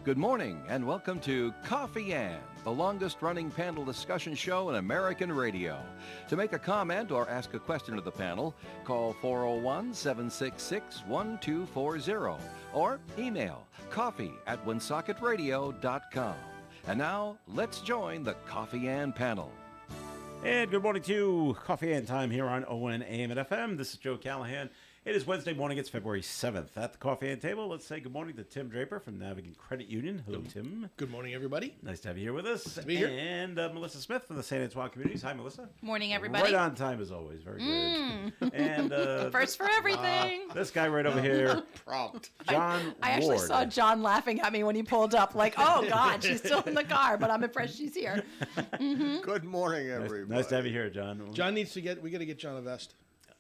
Good morning and welcome to Coffee Ann, the longest running panel discussion show in American radio. To make a comment or ask a question of the panel, call 401-766-1240 or email coffee@woonsocket.radio.com. And now, let's join the Coffee Ann panel. And good morning to you. Coffee and time here on ON AM and FM. This is Joe Callahan. It is Wednesday morning. It's February 7th. At the Coffee and table, let's say good morning to Tim Draper from Navigant Credit Union. Hello, Tim. Good morning, everybody. Nice to have you here with us. Nice to be here. And Melissa Smith from the St. Antoine Communities. Hi, Melissa. Morning, everybody. Right on time, as always. Very good. And First for everything. this guy right over here, Prompt. John I actually Ward. saw John laughing at me when he pulled up, like, oh, God, she's still in the car, but I'm impressed she's here. Good morning, everybody. Nice to have you here, John. John needs to get. We got to get John a vest.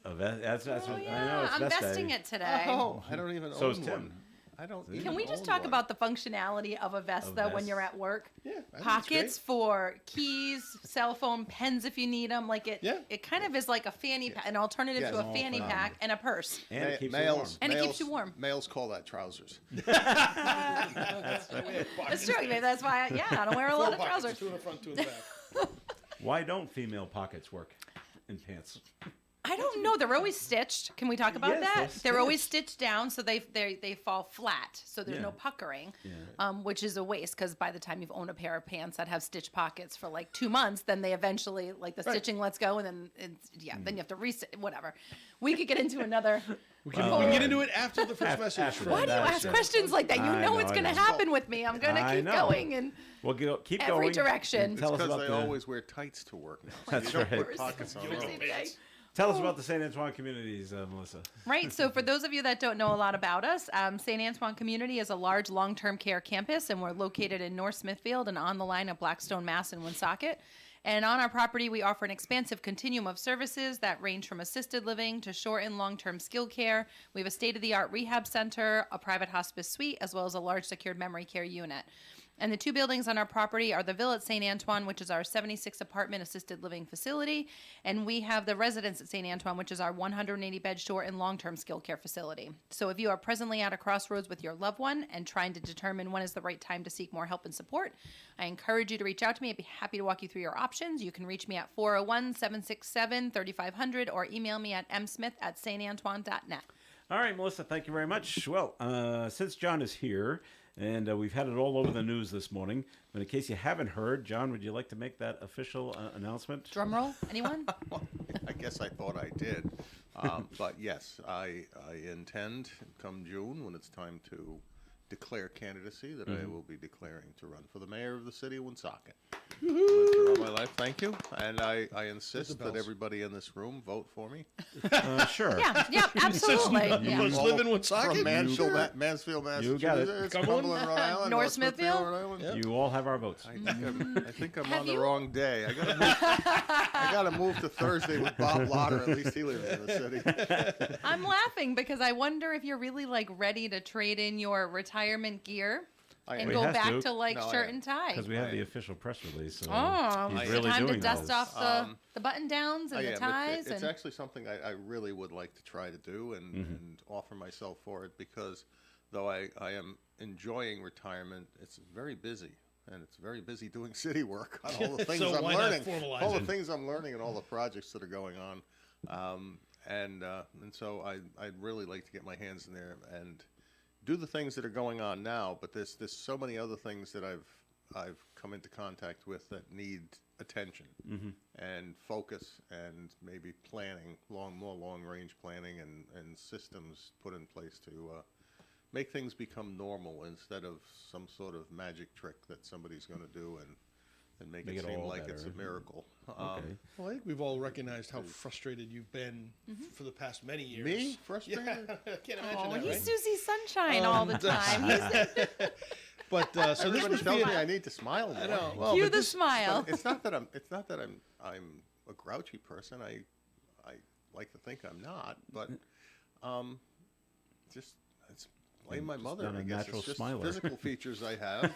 A vest. That's what I know. It's I'm vest vesting day. it today. Oh, I don't even So own is Tim. one. I don't. Can even Can we just own talk one. about the functionality of a vest, A though, when vest. you're at work? Yeah, I think it's Pockets great. for keys, cell phone, pens if you need them. Like Yeah. it kind of is like a fanny pack, an alternative Yes. to a Oh, fanny phenomenal. pack and a purse. And it keeps males, you warm. And it males, keeps you warm. Males call that trousers. That's true. Maybe that's why, I don't wear a lot of trousers. Two in the front, two in the back. Why don't female pockets work in pants? I don't know. They're always stitched. Can we talk about Yes, that? they're They're always stitched down, so they fall flat. So there's Yeah. no puckering, Yeah. which is a waste because by the time you've owned a pair of pants that have stitched pockets for like 2 months, then they eventually the stitching lets go, and then then you have to reset. Whatever. We could get into another. We can get into it after the first message. after Why do you That's ask right. questions like that? You I know know, it's I going to know. happen with me. I'm going to I keep know. going and We'll keep every going. direction. And Tell us Because about they the. always wear tights to work now. So That's you don't right. put pockets on Thursday them. today. Tell us about the St. Antoine Communities, Melissa. Right. So, for those of you that don't know a lot about us, St. Antoine Community is a large long-term care campus, and we're located in North Smithfield and on the line of Blackstone, Mass. and Woonsocket. And on our property, we offer an expansive continuum of services that range from assisted living to short and long-term skilled care. We have a state-of-the-art rehab center, a private hospice suite, as well as a large secured memory care unit. And the two buildings on our property are the Villa at St. Antoine, which is our 76 apartment assisted living facility. And we have the Residence at St. Antoine, which is our 180 bed short and long-term skilled care facility. So if you are presently at a crossroads with your loved one and trying to determine when is the right time to seek more help and support, I encourage you to reach out to me. I'd be happy to walk you through your options. You can reach me at 401-767-3500 or email me at msmith@stantoine.net. All right, Melissa, thank you very much. Well, since John is here, and we've had it all over the news this morning, but in case you haven't heard, John, would you like to make that official announcement? Drum roll, anyone? I guess I thought I did. But yes, I intend come June when it's time to declare candidacy that I will be declaring to run for the mayor of the city of Woonsocket. Lived here all my life, thank you. And I insist that everybody in this room vote for me. Sure. Yeah, absolutely. Yeah. Must live in Woonsocket? From Mansfield, Massachusetts. You got it. Cumberland, Rhode Island. North Smithfield? Rhode Island. You all have our votes. I think I'm Have on the you? wrong day. I gotta move to Thursday with Bob Lotter. At least he lives in the city. I'm laughing because I wonder if you're really ready to trade in your retirement gear I and am. We go have back to. to No, I shirt am. and tie. Because we have the official press release. So Oh, he's it's really time doing to dust those. off the button downs and I the am. ties. It's and actually something I really would like to try to do and offer myself for it because though I am enjoying retirement, it's very busy. And it's very busy doing city work on all the things So I'm why not learning. formalize All the it? things I'm learning and all the projects that are going on. And so I'd really like to get my hands in there and do the things that are going on now, but there's so many other things that I've come into contact with that need attention and focus and maybe planning, more long range planning and systems put in place to make things become normal instead of some sort of magic trick that somebody's going to do and make Make it it seem all like it's a better. miracle. Okay. Well, I think we've all recognized how frustrated you've been for the past many years. Me? Frustrated? Yeah, I can't imagine oh, that, he's right? Susie Sunshine all the time. He's But so this Everybody must tells be. me I need to smile more. I know. Well, cue but the this- smile. It's not that I'm a grouchy person. I like to think I'm not, but just it's blame my mother. not a I guess natural it's just smiler. physical features I have.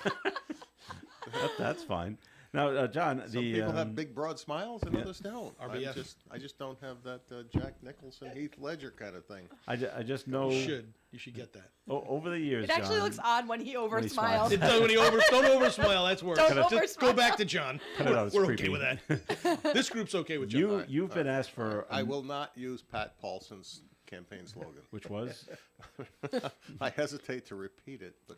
That's fine. Now, John, Some the people have big, broad smiles, and others don't. RBF. I just don't have that Jack Nicholson, Heath Ledger kind of thing. I just know You should get that. over the years, It actually John, looks odd when he over he smiles. smiles. It does when don't over smile. That's worse. Don't Just go oversmile. back to John. Cut it out, it's We're creepy. okay with that. This group's okay with John. you've been asked for I will not use Pat Paulson's campaign slogan. which was I hesitate to repeat it, but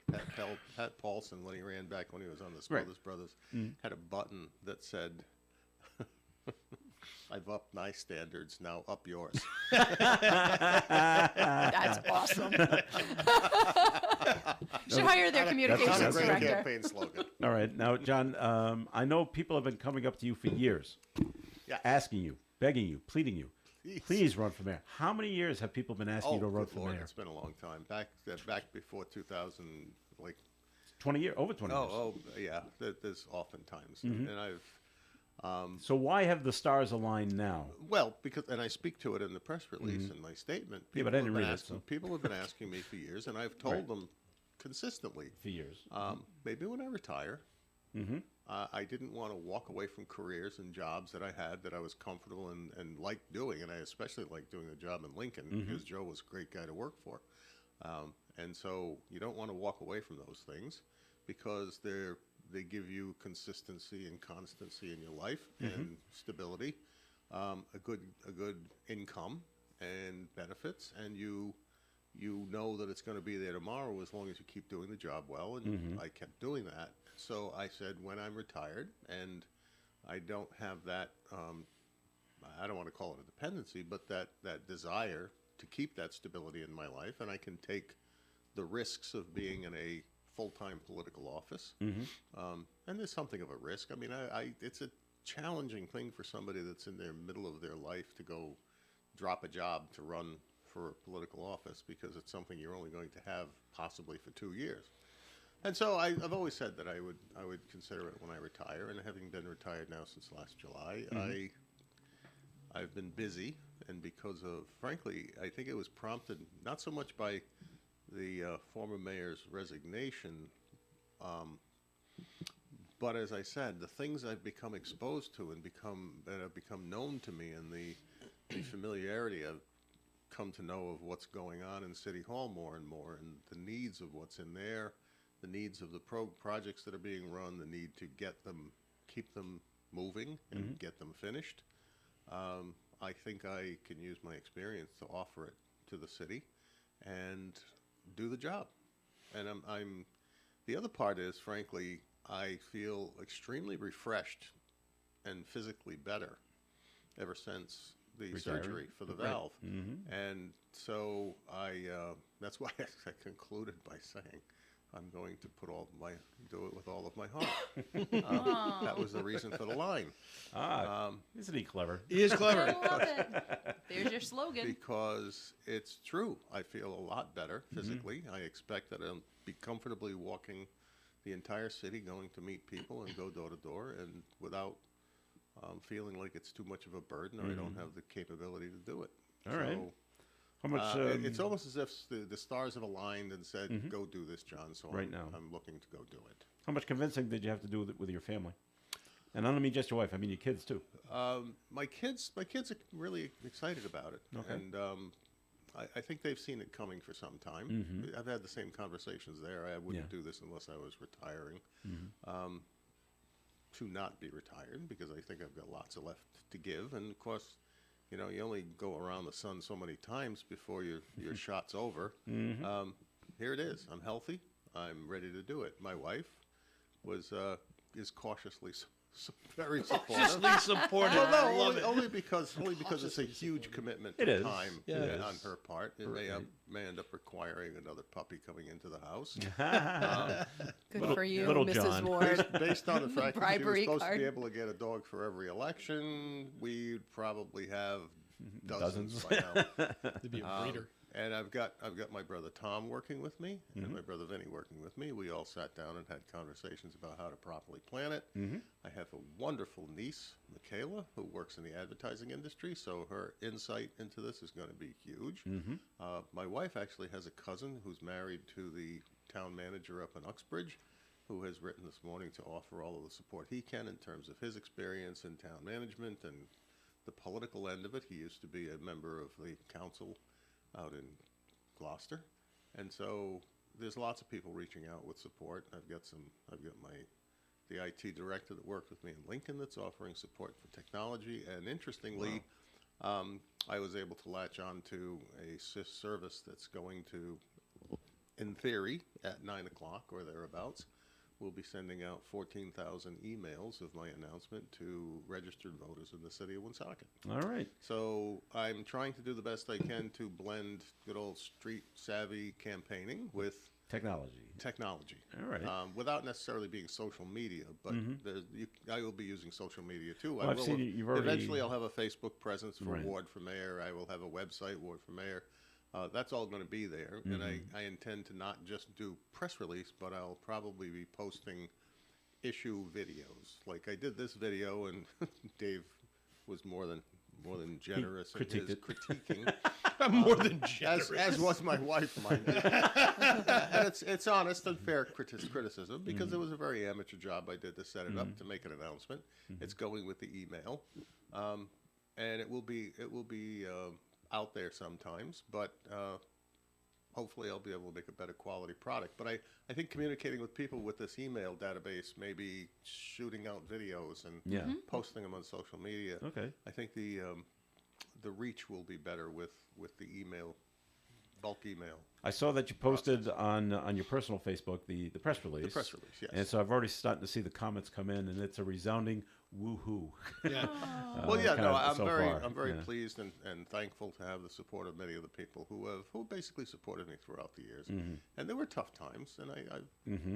Pat Paulson, when he ran back when he was on the Right. Smothers Brothers, had a button that said, "I've upped my standards, now up yours." That's awesome. Should hire their Not communications a great director. campaign slogan. all right. Now, John, I know people have been coming up to you for years, Yeah. asking you, begging you, pleading you, Jeez. please run for mayor. How many years have people been asking you to run good for Lord, mayor? it's been a long time. Back before 2000, like 20 years, over 20 years. yeah. There's oftentimes, Mm-hmm. and I've. So why have the stars aligned now? Well, because and I speak to it in the press release in my statement. Yeah, but I didn't have been read it, asking- so. People have been asking me for years, and I've told them consistently. For years. Maybe when I retire, I didn't want to walk away from careers and jobs that I had that I was comfortable and liked doing, and I especially liked doing a job in Lincoln because Joe was a great guy to work for. And so you don't want to walk away from those things because they give you consistency and constancy in your life and stability, a good income and benefits, and you know that it's going to be there tomorrow as long as you keep doing the job well. And I kept doing that. So I said, when I'm retired and I don't have that, I don't want to call it a dependency, but that desire to keep that stability in my life, and I can take the risks of being in a full-time political office. And there's something of a risk. I mean, it's a challenging thing for somebody that's in the middle of their life to go drop a job to run for a political office because it's something you're only going to have possibly for 2 years. And so I've always said that I would consider it when I retire. And having been retired now since last July, I've been busy, and because of, frankly, I think it was prompted not so much by the former mayor's resignation, but as I said, the things I've become exposed to and that have become known to me, and the familiarity I've come to know of what's going on in City Hall more and more, and the needs of what's in there, the needs of the projects that are being run, the need to keep them moving and get them finished. I think I can use my experience to offer it to the city and do the job. And the other part is, frankly, I feel extremely refreshed and physically better ever since the surgery for the valve. And so that's why I concluded by saying I'm going to do it with all of my heart. That was the reason for the line. Isn't he clever? He is I clever. love it. There's your slogan. Because it's true. I feel a lot better physically. I expect that I'll be comfortably walking the entire city, going to meet people and go door to door, and without feeling like it's too much of a burden or I don't have the capability to do it. All right. So, How much? it's almost as if the stars have aligned and said, "Go do this, John." So Right now. I'm looking to go do it. How much convincing did you have to do with your family? And I don't mean just your wife. I mean your kids too. My kids are really excited about it, Okay. and I think they've seen it coming for some time. I've had the same conversations there. I wouldn't do this unless I was retiring, to not be retired, because I think I've got lots of left to give. And of course, you know, you only go around the sun so many times before your shot's over. Here it is. I'm healthy. I'm ready to do it. My wife is cautiously very supportive. Just supportive. Well, I no, love it. only because it's a huge commitment It of is. time Yeah, it on is. her part. It may end up requiring another puppy coming into the house. Good for you, little Mrs. John. Ward. Based on the fact that she was Bribery supposed to card. be able to get a dog for every election, we'd probably have dozens by now. To be a breeder. And I've got my brother Tom working with me and my brother Vinny working with me. We all sat down and had conversations about how to properly plan it. I have a wonderful niece, Michaela, who works in the advertising industry, so her insight into this is going to be huge. My wife actually has a cousin who's married to the town manager up in Uxbridge, who has written this morning to offer all of the support he can in terms of his experience in town management and the political end of it. He used to be a member of the council out in Gloucester, and so there's lots of people reaching out with support. I've got the IT director that worked with me in Lincoln that's offering support for technology, and interestingly, I was able to latch on to a service that's going to, in theory, at 9 o'clock or thereabouts, we'll be sending out 14,000 emails of my announcement to registered voters in the city of Woonsocket. All right. So I'm trying to do the best I can to blend good old street savvy campaigning with Technology. All right. Without necessarily being social media, but I will be using social media too. Well, I've seen you've already... Eventually, I'll have a Facebook presence for Right. Ward for Mayor. I will have a website, Ward for Mayor. That's all going to be there, and I intend to not just do press release, but I'll probably be posting issue videos. Like I did this video, and Dave was more than generous in his critiquing. More than generous. As was my wife, mind you. And it's honest and fair criticism because it was a very amateur job I did to set it up to make an announcement. It's going with the email, and it will be out there sometimes, but hopefully I'll be able to make a better quality product. But I think communicating with people with this email database, maybe shooting out videos and posting them on social media. Okay. I think the reach will be better with the email, bulk email. I saw that you posted on your personal Facebook the press release. The press release, yes. And so I've already started to see the comments come in, and it's a resounding woohoo. Yeah. Well, yeah, kind no, of so far, I'm very yeah. pleased and thankful to have the support of many of the people who basically supported me throughout the years. And there were tough times, and I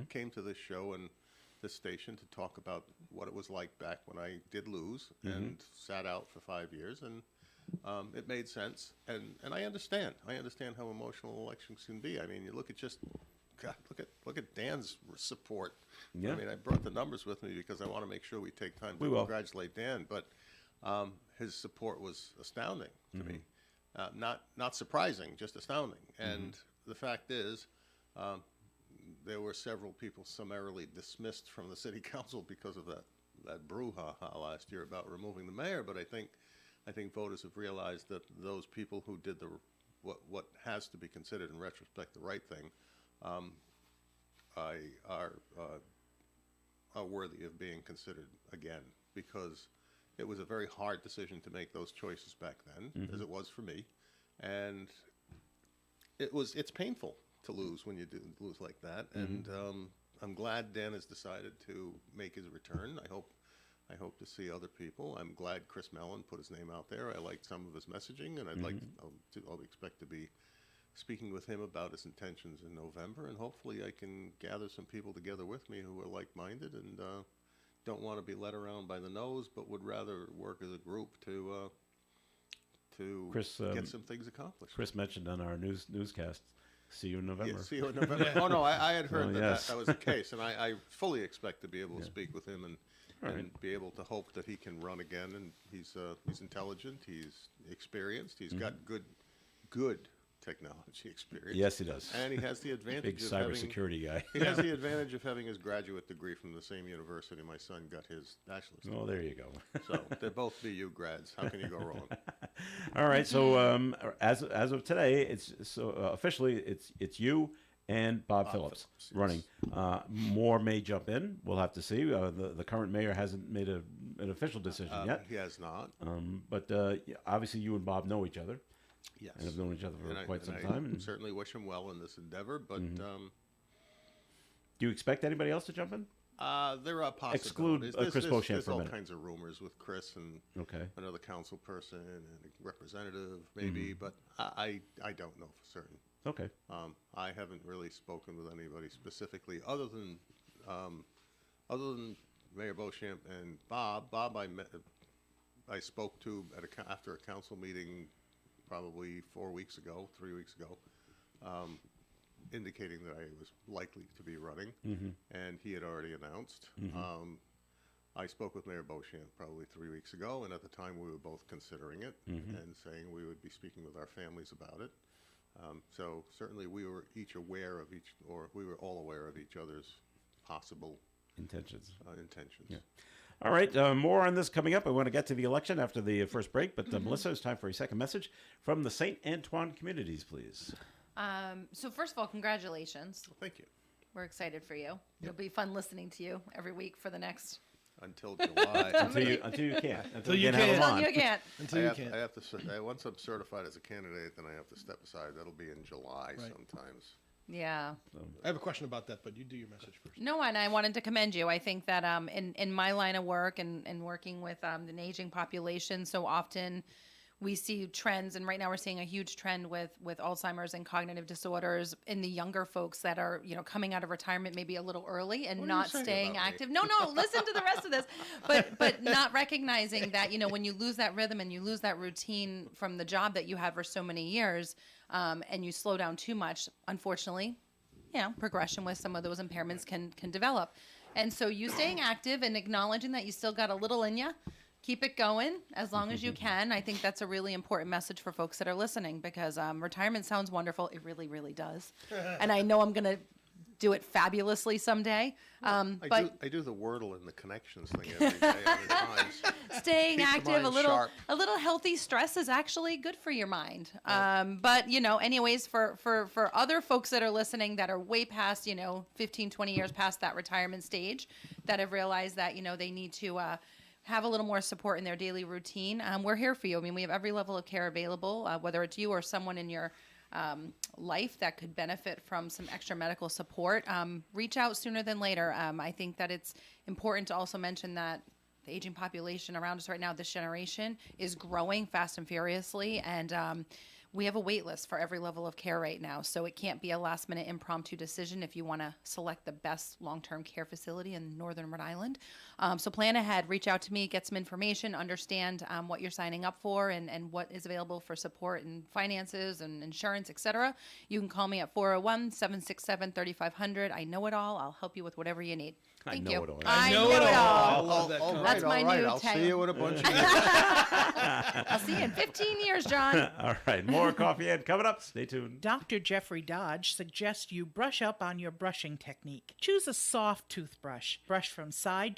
came to this show and this station to talk about what it was like back when I did lose and sat out for 5 years, and it made sense. And I understand how emotional elections can be. I mean, you look at look at Dan's support. Yeah. I mean, I brought the numbers with me because I want to make sure we take time to We will. congratulate Dan, but his support was astounding to me. Not surprising, just astounding. And the fact is, there were several people summarily dismissed from the city council because of that brouhaha last year about removing the mayor. But I think voters have realized that those people who did what has to be considered in retrospect the right thing are worthy of being considered again, because it was a very hard decision to make those choices back then, as it was for me, and it's painful to lose when you do lose like that, and I'm glad Dan has decided to make his return. I hope to see other people. I'm glad Chris Mellon put his name out there. I liked some of his messaging, and I'll expect to be speaking with him about his intentions in November, and hopefully I can gather some people together with me who are like-minded and don't want to be led around by the nose, but would rather work as a group to Chris, get some things accomplished. Chris mentioned on our newscast, see you in November. Yeah, see you in November. Oh no, I had heard yes. that was the case, and I fully expect to be able to speak with him and be able to hope that he can run again. And he's intelligent, he's experienced, he's got good technology experience. Yes, he does. And he has the advantage Big of cybersecurity guy. He has the advantage of having his graduate degree from the same university my son got his bachelor's. Oh, there you go. So they're both BU grads. How can you go wrong? All right. So as of today, it's officially it's you and Bob Phillips Phillips, yes. running. More may jump in. We'll have to see. The current mayor hasn't made an official decision yet. He has not. But obviously, you and Bob know each other. Yes. And have known each other for quite some I time. And certainly wish him well in this endeavor, but do you expect anybody else to jump in? there are possibilities. Exclude Chris Beauchamp There's for a all minute. kinds of rumors with Chris and Okay. another council person and a representative, maybe, but I don't know for certain. Okay. I haven't really spoken with anybody specifically, other than Mayor Beauchamp and Bob. Bob, I spoke to after a council meeting, probably 3 weeks ago, indicating that I was likely to be running, and he had already announced. I spoke with Mayor Beauchamp probably 3 weeks ago, and at the time we were both considering it and saying we would be speaking with our families about it. So certainly we were each aware of we were all aware of each other's possible Intentions. intentions. Yeah. All right, more on this coming up. I want to get to the election after the first break, but Melissa, it's time for a second message from the St. Antoine communities, please. So first of all, congratulations. Well, thank you. We're excited for you. It'll be fun listening to you every week for the next. Until July. Until you can't. Until you can't have can't. them on. You can't. Until you can. I have to. Once I'm certified as a candidate, then I have to step aside. That'll be in July Right. sometimes. Yeah. I have a question about that, but you do your message first. No, and I wanted to commend you. I think that in my line of work and working with an aging population, so often we see trends, and right now we're seeing a huge trend with Alzheimer's and cognitive disorders in the younger folks that are coming out of retirement maybe a little early and What are you not saying staying about me? active. No, listen to the rest of this, but not recognizing that when you lose that rhythm and you lose that routine from the job that you had for so many years, and you slow down too much, unfortunately, progression with some of those impairments can develop. And so you staying active and acknowledging that you still got a little in you, keep it going as long as you can. I think that's a really important message for folks that are listening, because retirement sounds wonderful. It really, really does. And I know I'm going to do it fabulously someday. But I do the Wordle and the connections thing every day at times. staying Keep the active, mind sharp. a little healthy stress is actually good for your mind. But anyways, for other folks that are listening that are way past 15, 20 years past that retirement stage, that have realized that they need to have a little more support in their daily routine, we're here for you. I mean, we have every level of care available, whether it's you or someone in your life that could benefit from some extra medical support. Reach out sooner than later. I think that it's important to also mention that the aging population around us right now, this generation, is growing fast and furiously, and we have a wait list for every level of care right now, so it can't be a last-minute impromptu decision if you want to select the best long-term care facility in Northern Rhode Island. So plan ahead, reach out to me, get some information, understand what you're signing up for and what is available for support and finances and insurance, etc. You can call me at 401-767-3500. I know it all. I'll help you with whatever you need. Thank you. it all. I know it all. I love that. comment. That's my new I'll tag. see you in a bunch of years. I'll see you in 15 years, John. All right, more Coffee Ed coming up. Stay tuned. Dr. Jeffrey Dodge suggests you brush up on your brushing technique. Choose a soft toothbrush. Brush from side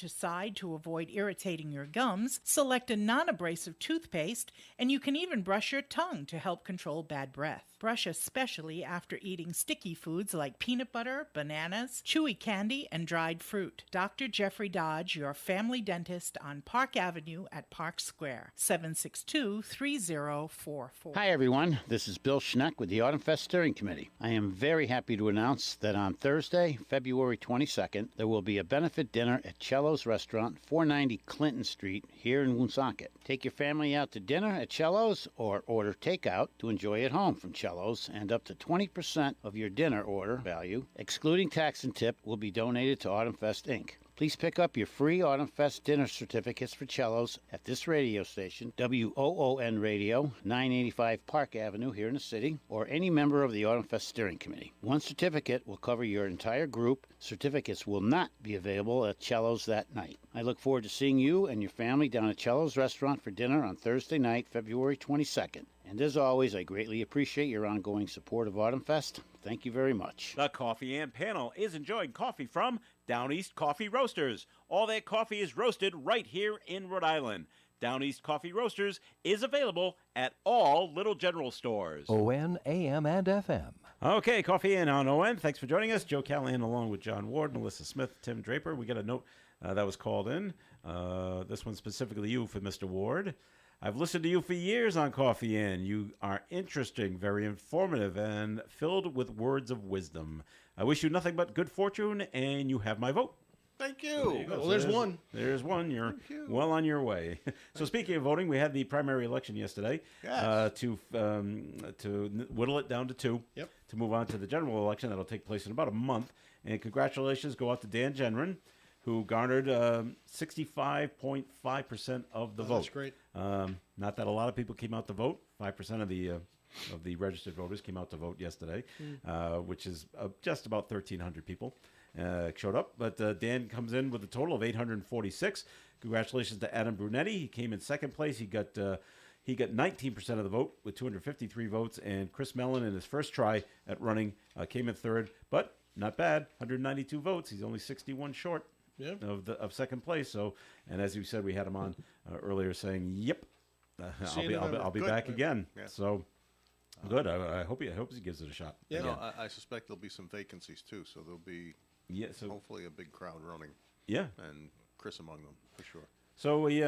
to avoid irritating your gums. Select a non-abrasive toothpaste, and you can even brush your tongue to help control bad breath. Brush especially after eating sticky foods like peanut butter, bananas, chewy candy, and dried fruit. Dr. Jeffrey Dodge, your family dentist on Park Avenue at Park Square, 762-3044. Hi, everyone. This is Bill Schneck with the Autumn Fest Steering Committee. I am very happy to announce that on Thursday, February 22nd, there will be a benefit dinner at Cello's Restaurant, 490 Clinton Street, here in Woonsocket. Take your family out to dinner at Cello's or order takeout to enjoy at home from Cello's, and up to 20% of your dinner order value, excluding tax and tip, will be donated to Autumn Fest, Inc. Please pick up your free Autumn Fest dinner certificates for Cellos at this radio station, WOON Radio, 985 Park Avenue here in the city, or any member of the Autumn Fest Steering Committee. One certificate will cover your entire group. Certificates will not be available at Cellos that night. I look forward to seeing you and your family down at Cello's Restaurant for dinner on Thursday night, February 22nd. And as always, I greatly appreciate your ongoing support of Autumn Fest. Thank you very much. The Coffee and Panel is enjoying coffee from Down East Coffee Roasters. All their coffee is roasted right here in Rhode Island. Down East Coffee Roasters is available at all Little General stores. ON, AM, and FM. Okay, Coffee In on ON. Thanks for joining us. Joe Callahan along with John Ward, Melissa Smith, Tim Draper. We got a note that was called in. This one specifically you for Mr. Ward. I've listened to you for years on Coffee In. You are interesting, very informative, and filled with words of wisdom. I wish you nothing but good fortune, and you have my vote. Thank you. Well, there's one. There's one. You're well on your way. So speaking of voting, we had the primary election yesterday. Yes. To whittle it down to 2. Yep. To move on to the general election that'll take place in about a month. And congratulations go out to Dan Genren, who garnered 65.5% of the vote. That's great. Not that a lot of people came out to vote. 5% of the registered voters came out to vote yesterday, which is just about 1,300 people showed up. But Dan comes in with a total of 846. Congratulations to Adam Brunetti. He came in second place. He got 19% of the vote with 253 votes. And Chris Mellon, in his first try at running, came in third. But not bad. 192 votes. He's only 61 short Yeah. of second place. So, and as you said, we had him on earlier saying, "Yep, See you in I'll November. be Good. back again." Yeah. So good. I hope he gives it a shot. Yeah. No, Again. I suspect there'll be some vacancies too, so there'll be Yeah. So hopefully a big crowd running, yeah. and Chris among them for sure. So we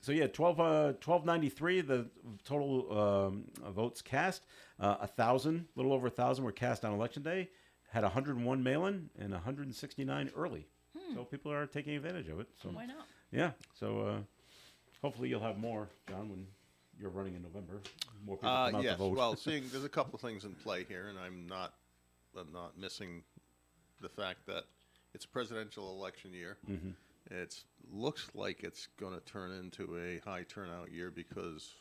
so yeah, 1293 the total votes cast. 1,000, little over 1,000 were cast on election day. Had 101 mail-in and 169 early. So people are taking advantage of it. So Why not? yeah. So hopefully you'll have more, John, when you're running in November. More people come out Yes. to vote. Well, there's a couple of things in play here, and I'm not missing the fact that it's a presidential election year. Mm-hmm. It looks like it's going to turn into a high turnout year because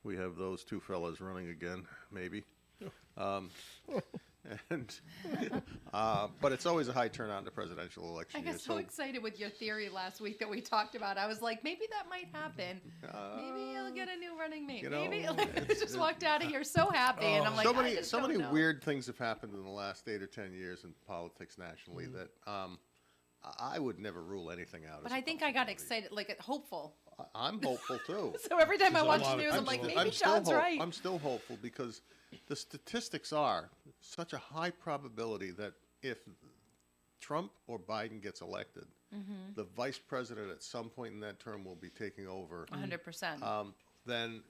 we have those two fellas running again, maybe. And but it's always a high turnout in the presidential election I year. got so excited with your theory last week that we talked about. I was like, maybe that might happen. Maybe you'll get a new running mate. you know, Maybe I just walked out of here so happy, and I'm like, I just so don't many know. weird things have happened in the last 8 or 10 years in politics nationally that I would never rule anything out. But as a I think I got possibility. excited, like hopeful. I'm hopeful too. So every time I There's a watch lot the of news, I'm people. like, maybe still John's right. I'm still hopeful because the statistics are such a high probability that if Trump or Biden gets elected, the vice president at some point in that term will be taking over. 100%. Then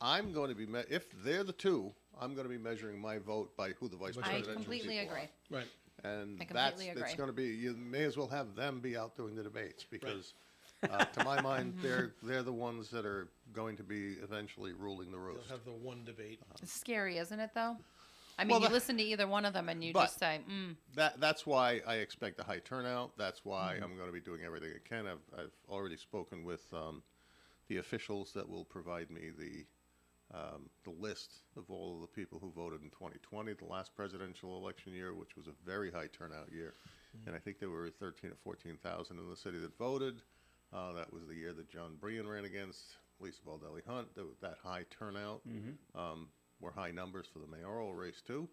I'm going to be, if they're the two, I'm going to be measuring my vote by who the vice I presidential completely people agree. Right. are. And I that's completely agree. it's going to be. You may as well have them be out doing the debates because, to my mind, they're the ones that are going to be eventually ruling the They'll roost. have the one debate. It's scary, isn't it, though? I mean, Well, you that- listen to either one of them and you But- just say, That's why I expect a high turnout. That's why I'm going to be doing everything I can. I've already spoken with the officials that will provide me the list of all of the people who voted in 2020, the last presidential election year, which was a very high turnout year. And I think there were 13 or 14,000 in the city that voted. That was the year that John Brean ran against Lisa Baldelli Hunt. That high turnout were high numbers for the mayoral race too.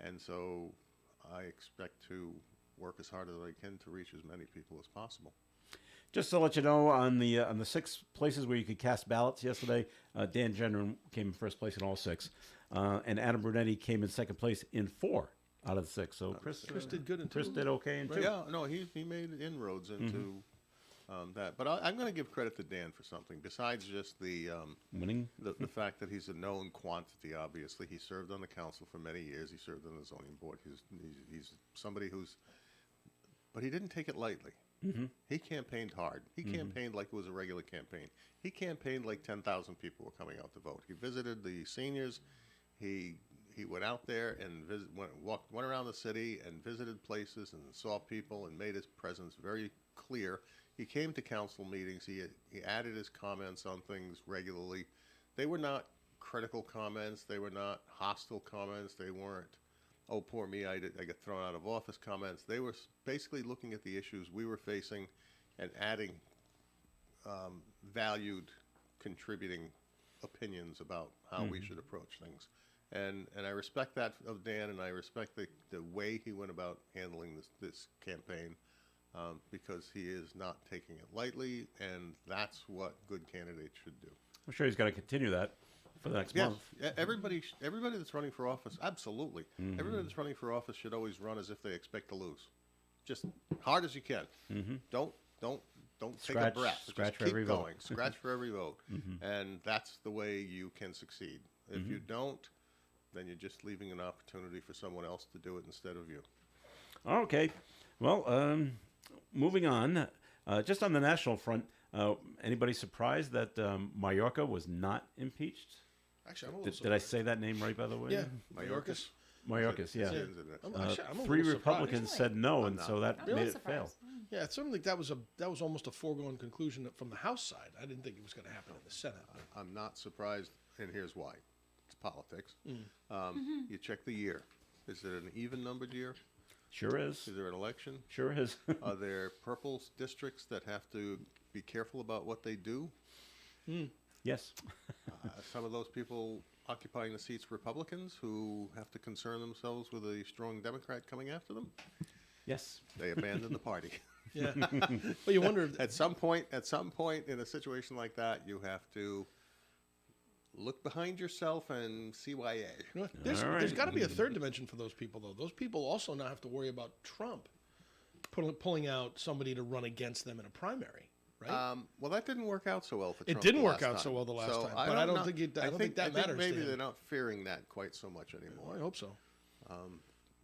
And so I expect to work as hard as I can to reach as many people as possible. Just to let you know, on the 6 places where you could cast ballots yesterday, Dan Gendron came in first place in all 6, and Adam Brunetti came in second place in 4 out of the 6. So Chris did good in Chris 2. did okay in 2. Yeah, no, he made inroads into that. But I'm going to give credit to Dan for something besides just the Winning. the fact that he's a known quantity. Obviously, he served on the council for many years. He served on the zoning board. He's somebody who's, but he didn't take it lightly. He campaigned hard. He campaigned like it was a regular campaign. He campaigned like 10,000 people were coming out to vote. He visited the seniors. He went out there and went around the city and visited places and saw people and made his presence very clear. He came to council meetings. He added his comments on things regularly. They were not critical comments. They were not hostile comments. They weren't, oh, poor me, I got thrown out of office comments. They were basically looking at the issues we were facing and adding valued, contributing opinions about how we should approach things. And I respect that of Dan, and I respect the way he went about handling this campaign because he is not taking it lightly, and that's what good candidates should do. I'm sure he's got to continue that for the next Yes, month. everybody that's running for office, absolutely. Everybody that's running for office should always run as if they expect to lose. Just hard as you can. Don't take a Scratch- breath. scratch Just for keep every vote. going. Scratch for every vote, and that's the way you can succeed. If you don't, then you're just leaving an opportunity for someone else to do it instead of you. Okay. Well, moving on. Just on the national front, anybody surprised that Mallorca was not impeached? Actually, I'm a little Did I surprised. say that name right, by the way? Yeah, Mayorkas? Mayorkas, yeah. I'm a 3 little Republicans surprised. said no, and so that I'm made not it fail. surprised. Yeah, it seemed like that was almost a foregone conclusion from the House side. I didn't think it was going to happen in the Senate. I'm not surprised, and here's why. It's politics. You check the year. Is it an even-numbered year? Sure is. Is there an election? Sure is. Are there purple districts that have to be careful about what they do? Yes. Some of those people occupying the seats Republicans who have to concern themselves with a strong Democrat coming after them. Yes. They abandon the party. Yeah. Well, you wonder if At some point in a situation like that, you have to look behind yourself and CYA. you know what, there's All right. got to be a third dimension for those people, though. Those people also now have to worry about Trump pulling out somebody to run against them in a primary, right? Well, that didn't work out so well for Trump. It didn't the work last out so time. well the last So time, but I don't think that I matters to Maybe him. they're not fearing that quite so much anymore. Well, I hope so.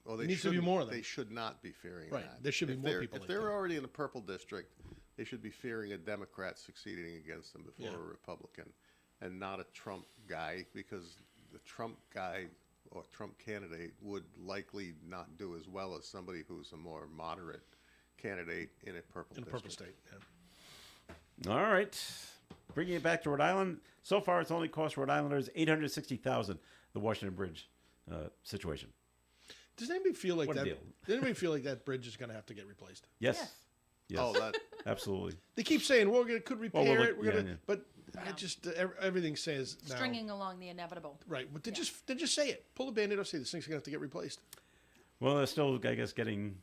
Well, they needs to be shouldn't- more of them. They should not be fearing Right. that. There should be If more they're- people If like they're that. already in the purple district, they should be fearing a Democrat succeeding against them before Yeah. a Republican, and not a Trump guy, because the Trump guy or Trump candidate would likely not do as well as somebody who's a more moderate candidate in a purple In a district. purple state. Yeah. All right. Bringing it back to Rhode Island. So far, it's only cost Rhode Islanders $860,000. The Washington Bridge situation. Does anybody feel like What a that? deal. Does anybody feel like that bridge is going to have to get replaced? Yes. Yes. Yes. Oh, that Absolutely. They keep saying could repair Well, it. We're yeah, gonna, yeah. but I just everything says now. Stringing along the inevitable. Right. But they just say it. Pull the band-aid off. Say this thing's going to have to get replaced. Well, they're still, I guess, getting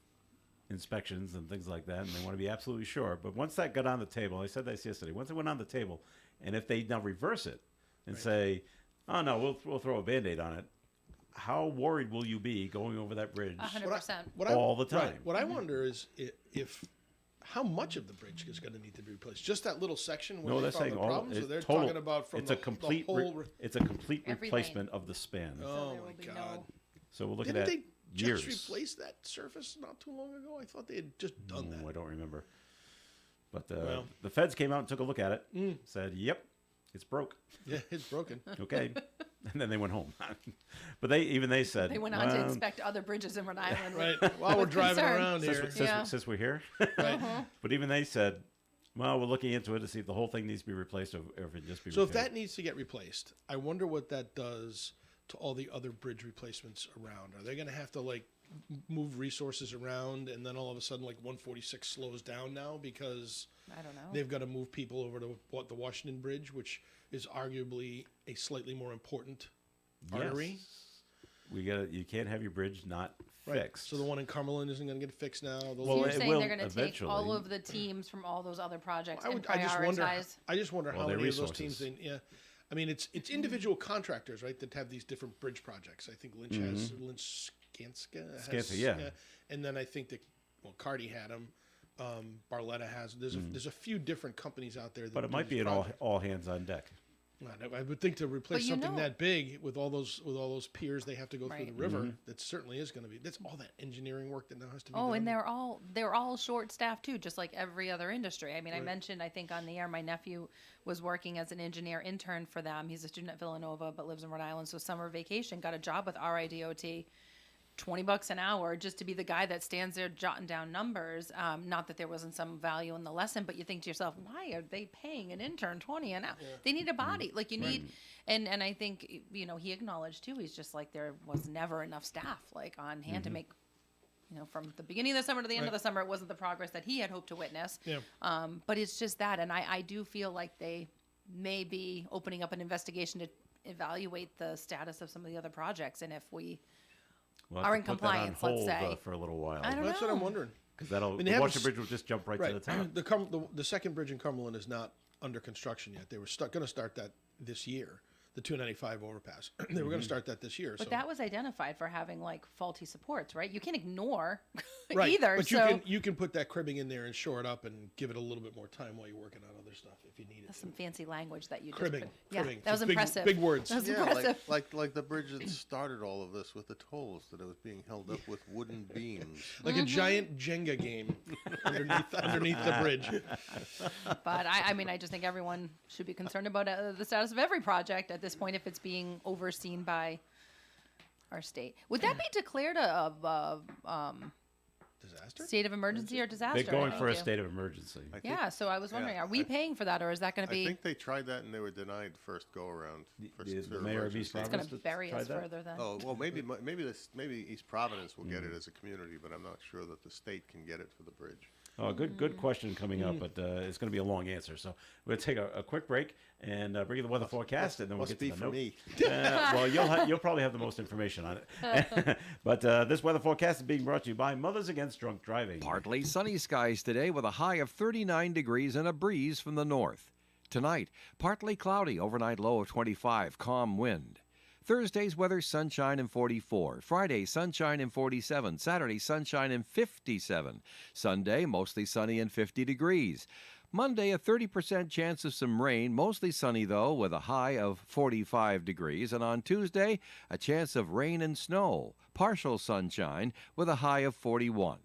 inspections and things like that, and they want to be absolutely sure. But once that got on the table, I said this yesterday, once it went on the table, and if they now reverse it and say, oh, no, we'll throw a Band-Aid on it, how worried will you be going over that bridge? 100%. All the time. Right. What I wonder is if how much of the bridge is going to need to be replaced. Just that little section where No, they they're found saying the all. problems. Or It's they're total. talking about from It's the, a complete. the whole. It's a complete Every replacement of the span. Oh there will my be God! no- So we're looking Didn't at they years. just replace that surface not too long ago? I thought they had just done I that. don't remember. But Well. the feds came out and took a look at it. Said, "Yep, it's broke." Yeah, it's broken. Okay, and then they went home. But they said They went on to "Well, inspect other bridges in Rhode Island. Right. While we're with driving concern. around Since, here. since, Yeah. since we're here." Right. But even they said, "Well, we're looking into it to see if the whole thing needs to be replaced or if it just be." So if repaired." that needs to get replaced, I wonder what that does to all the other bridge replacements around. Are they going to have to move resources around, and then all of a sudden 146 slows down now because I don't know. they've got to move people over to the Washington Bridge, which is arguably a slightly more important artery. Yes. You can't have your bridge not Right. fixed. So the one in Cumberland isn't going to get fixed now. The Well, You're it saying will they're going to take all eventually. of the teams from all those other projects I and just wonder. prioritize. I just wonder Well, how their many of those teams. resources. Yeah, I mean it's individual contractors, right, that have these different bridge projects. I think Lynch has Lynch Skanska. Has, Skanska, yeah. and then I think that Cardi had them. Barletta has. There's a few different companies out there. That But it do might be these an projects. all hands on deck. I would think to replace you something know- that big with all those piers they have to go through Right. the river. That certainly is going to be. That's all that engineering work that now has to be Oh, done. and they're all short staffed too, just like every other industry. I mean, I mentioned I think on the air my nephew was working as an engineer intern for them. He's a student at Villanova but lives in Rhode Island, so summer vacation got a job with RIDOT. $20 an hour just to be the guy that stands there jotting down numbers. Not that there wasn't some value in the lesson, but you think to yourself, why are they paying an intern 20 an hour? They need a body. Like you need, and I think, he acknowledged too, he's just like, there was never enough staff on hand to make, from the beginning of the summer to the end of the summer, it wasn't the progress that he had hoped to witness. Yeah. But it's just that. And I do feel like they may be opening up an investigation to evaluate the status of some of the other projects. And if we, We'll Are have in to put that on compliance, let's hold, say. for a little while. I don't That's what I'm know. wondering. Because that'll they the haven't Washington Bridge will just jump right to the top. The second bridge in Cumberland is not under construction yet. They were going to start that this year. The 295 overpass. They were going to start that this year. but so. that was identified for having faulty supports, right? You can't ignore Right, either. but So you can put that cribbing in there and shore it up and give it a little bit more time while you're working on other stuff if you need it. that's some fancy language that you just Cribbing, put. Yeah, cribbing. that was Just big- impressive. big words. That was Yeah, impressive. like the bridge that started all of this with the tolls, that it was being held up with wooden beams. Like Mm-hmm. a giant Jenga game underneath the bridge. But I mean, I just think everyone should be concerned about the status of every project at this point if it's being overseen by our state. Would that be declared a Disaster? state of emergency or disaster? They're going I for a think? state of emergency. I think, Yeah, so I was wondering, are we paying for that, or is that going to I be? think they tried that and they were denied first go around. The mayor of East It's Providence going to just bury us tried that? further then. Oh well, maybe East Providence will get it as a community, but I'm not sure that the state can get it for the bridge. Oh, good question coming up, but it's going to be a long answer. So we're going to take a quick break and bring you the weather forecast, and then we'll Must get to be the for note. me. Well, you'll probably have the most information on it. But this weather forecast is being brought to you by Mothers Against Drunk Driving. Partly sunny skies today with a high of 39 degrees and a breeze from the north. Tonight, partly cloudy, overnight low of 25, calm wind. Thursday's weather, sunshine and 44. Friday, sunshine and 47. Saturday, sunshine and 57. Sunday, mostly sunny and 50 degrees. Monday, a 30% chance of some rain, mostly sunny though, with a high of 45 degrees. And on Tuesday, a chance of rain and snow, partial sunshine with a high of 41.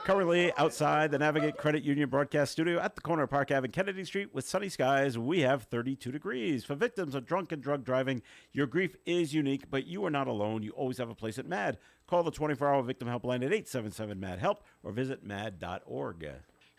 Currently outside the Navigate Credit Union broadcast studio at the corner of Park Ave and Kennedy Street with sunny skies, we have 32 degrees. For victims of drunk and drug driving, your grief is unique, but you are not alone. You always have a place at MAD. Call the 24-hour victim helpline at 877-MAD-HELP or visit mad.org.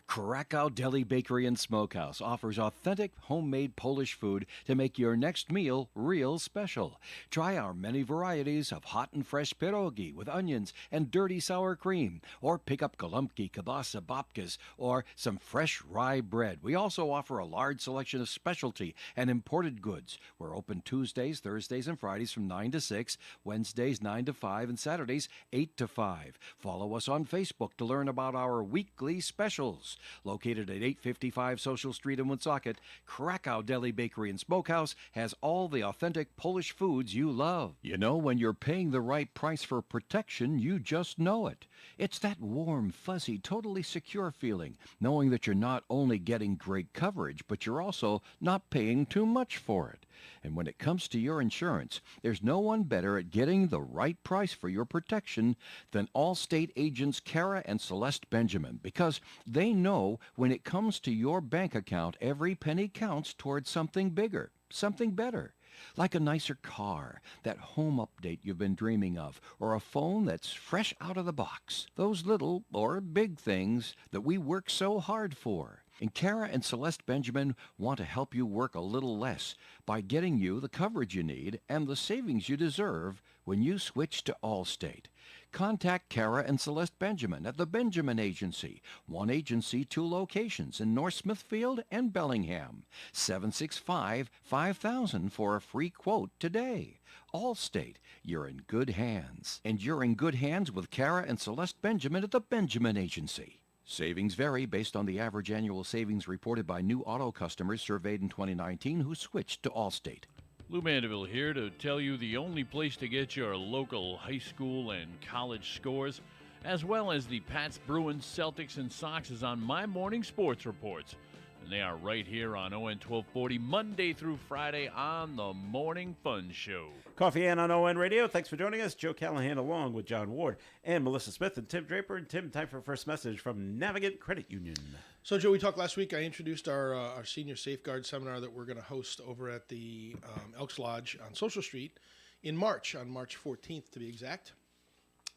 Krakow Deli Bakery and Smokehouse offers authentic homemade Polish food to make your next meal real special. Try our many varieties of hot and fresh pierogi with onions and dirty sour cream, or pick up golubki, kielbasa, babkas, or some fresh rye bread. We also offer a large selection of specialty and imported goods. We're open Tuesdays, Thursdays, and Fridays from 9 to 6, Wednesdays 9 to 5, and Saturdays 8 to 5. Follow us on Facebook to learn about our weekly specials. Located at 855 Social Street in Woonsocket, Krakow Deli Bakery and Smokehouse has all the authentic Polish foods you love. You know, when you're paying the right price for protection, you just know it. It's that warm, fuzzy, totally secure feeling, knowing that you're not only getting great coverage, but you're also not paying too much for it. And when it comes to your insurance, there's no one better at getting the right price for your protection than Allstate agents Kara and Celeste Benjamin, because they know when it comes to your bank account, every penny counts towards something bigger, something better. Like a nicer car, that home update you've been dreaming of, or a phone that's fresh out of the box. Those little or big things that we work so hard for. And Kara and Celeste Benjamin want to help you work a little less by getting you the coverage you need and the savings you deserve when you switch to Allstate. Contact Kara and Celeste Benjamin at the Benjamin Agency. One agency, 2 locations in North Smithfield and Bellingham. 765-5000 for a free quote today. Allstate, you're in good hands. And you're in good hands with Kara and Celeste Benjamin at the Benjamin Agency. Savings vary based on the average annual savings reported by new auto customers surveyed in 2019 who switched to Allstate. Lou Mandeville here to tell you the only place to get your local high school and college scores, as well as the Pats, Bruins, Celtics, and Sox is on My Morning Sports Reports. And they are right here on ON 1240, Monday through Friday on the Morning Fun Show. Coffee Ann on ON Radio. Thanks for joining us. Joe Callahan along with John Ward and Melissa Smith and Tim Draper. And Tim, time for a first message from Navigate Credit Union. So, Joe, we talked last week. I introduced our senior safeguard seminar that we're going to host over at the Elks Lodge on Social Street in March, on March 14th to be exact.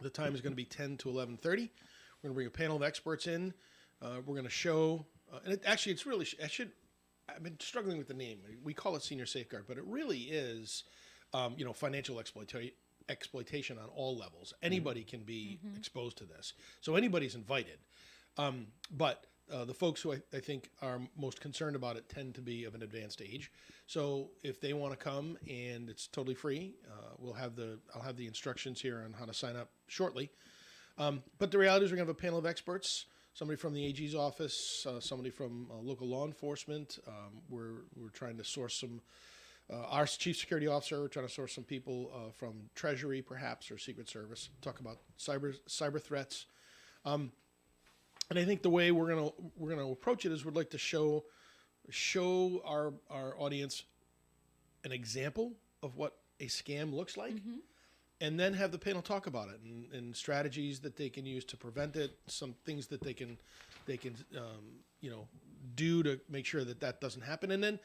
The time is going to be 10 to 11:30. We're going to bring a panel of experts in. We're going to show, and it's really, I've been struggling with the name. We call it senior safeguard, but it really is, financial exploitation on all levels. Anybody can be exposed to this. So anybody's invited. But the folks who I think are most concerned about it tend to be of an advanced age. So if they want to come, and it's totally free, I'll have the instructions here on how to sign up shortly. But the reality is we're going to have a panel of experts, somebody from the AG's office, somebody from local law enforcement. We're trying to source some, our chief security officer, we're trying to source some people from Treasury perhaps, or Secret Service, talk about cyber threats. And I think the way we're gonna approach it is we'd like to show our audience an example of what a scam looks like, and then have the panel talk about it and strategies that they can use to prevent it, some things that they can do to make sure that doesn't happen, and then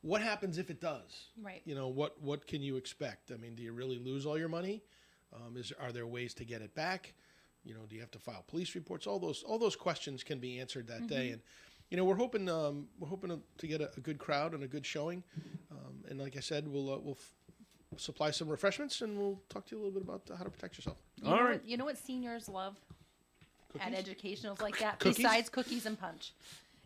what happens if it does. Right. What can you expect? I mean, do you really lose all your money? Are there ways to get it back? Do you have to file police reports? All those questions can be answered that day, and we're hoping to get a good crowd and a good showing. And like I said, we'll supply some refreshments, and we'll talk to you a little bit about how to protect yourself. You know what seniors love? at educationals like that, Cookies? besides cookies and punch,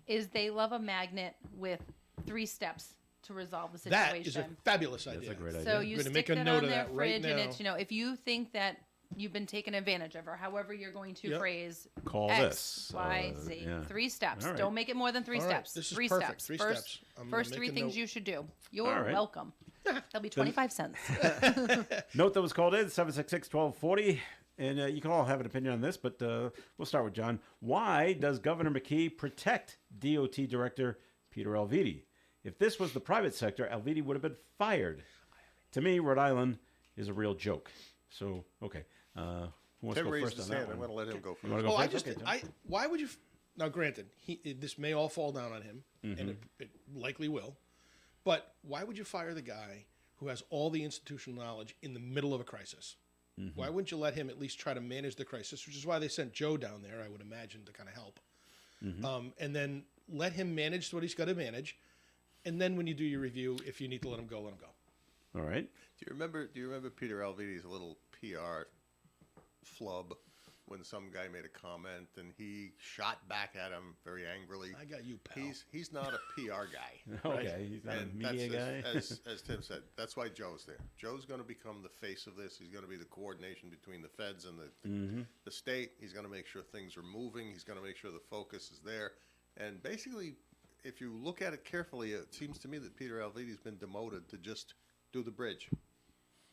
is they love a magnet with 3 steps to resolve the That situation. is a fabulous idea. That's a great idea. So you Gonna stick make a that note on of their that right fridge, and now. it's, if you think that you've been taken advantage of, or however you're going to Yep. phrase Call X, this, Y, Z. yeah. 3 steps. All right. Don't make it more than 3 All right, steps. this is 3 perfect. steps. 3 First, steps. I'm gonna first make 3 a things note. you should do. You're All right. welcome. That'll be 25 cents. Note that was called in 766-1240, and you can all have an opinion on this, but we'll start with John. Why does Governor McKee protect DOT Director Peter Alviti? If this was the private sector, Alviti would have been fired. To me, Rhode Island is a real joke. So, okay. Who wants to Tim go raised first his on that hand. I'm one? going to let him go first. You wanna go Oh, I first? just, Okay, Tim. why would you? Now, granted, this may all fall down on him, and it likely will. But why would you fire the guy who has all the institutional knowledge in the middle of a crisis? Why wouldn't you let him at least try to manage the crisis? Which is why they sent Joe down there, I would imagine, to kind of help. And then let him manage what he's got to manage. And then when you do your review, if you need to let him go, let him go. All right. Do you remember Peter Alviti's little PR flub when some guy made a comment and he shot back at him very angrily? I got you, pal. He's not a PR guy. Okay. He's not a And media guy. as Tim said, that's why Joe's there. Joe's going to become the face of this. He's going to be the coordination between the feds and the state. He's going to make sure things are moving. He's going to make sure the focus is there. And basically, if you look at it carefully, it seems to me that Peter Alviti's been demoted to just do the bridge.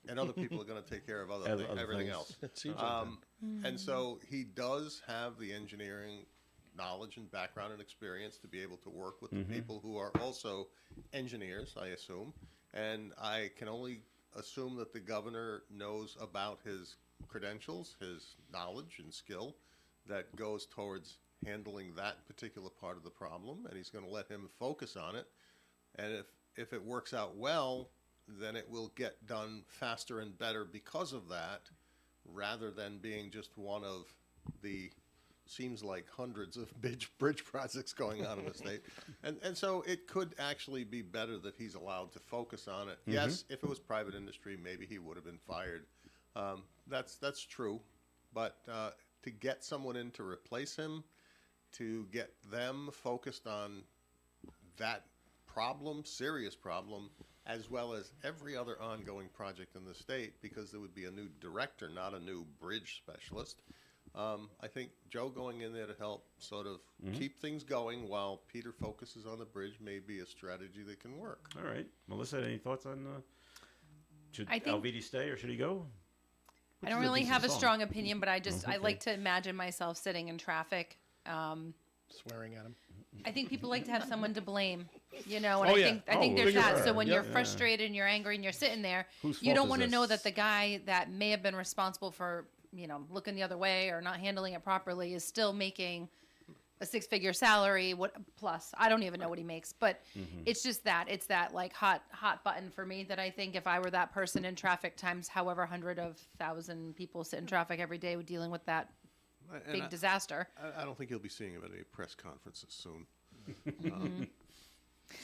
And other people are going to take care of everything things. else. It seems like that. And so he does have the engineering knowledge and background and experience to be able to work with the people who are also engineers, I assume. And I can only assume that the governor knows about his credentials, his knowledge and skill that goes towards handling that particular part of the problem, and he's going to let him focus on it. And if it works out well, then it will get done faster and better because of that, rather than being just one of the seems like hundreds of bridge projects going on in the state. And so it could actually be better that he's allowed to focus on it. Yes, if it was private industry, maybe he would have been fired. That's true. But to get someone in to replace him, to get them focused on that problem, serious problem, as well as every other ongoing project in the state, because there would be a new director, not a new bridge specialist. I think Joe going in there to help sort of keep things going while Peter focuses on the bridge may be a strategy that can work. All right. Melissa, any thoughts on should I think- Alviti stay or should he go? I don't really have a strong opinion, but I like to imagine myself sitting in traffic. Swearing at him. I think people like to have someone to blame, and Oh, I yeah. think Oh, there's sure. that. So when Yep. you're frustrated and you're angry and you're sitting there, Whose you fault don't is want to know this? that the guy that may have been responsible for, looking the other way or not handling it properly is still making a 6-figure salary. Plus, I don't even know what he makes, but it's just that it's that like hot button for me that I think if I were that person in traffic times however 100,000 people sit in traffic every day dealing with that big disaster. I don't think you'll be seeing him at any press conferences soon.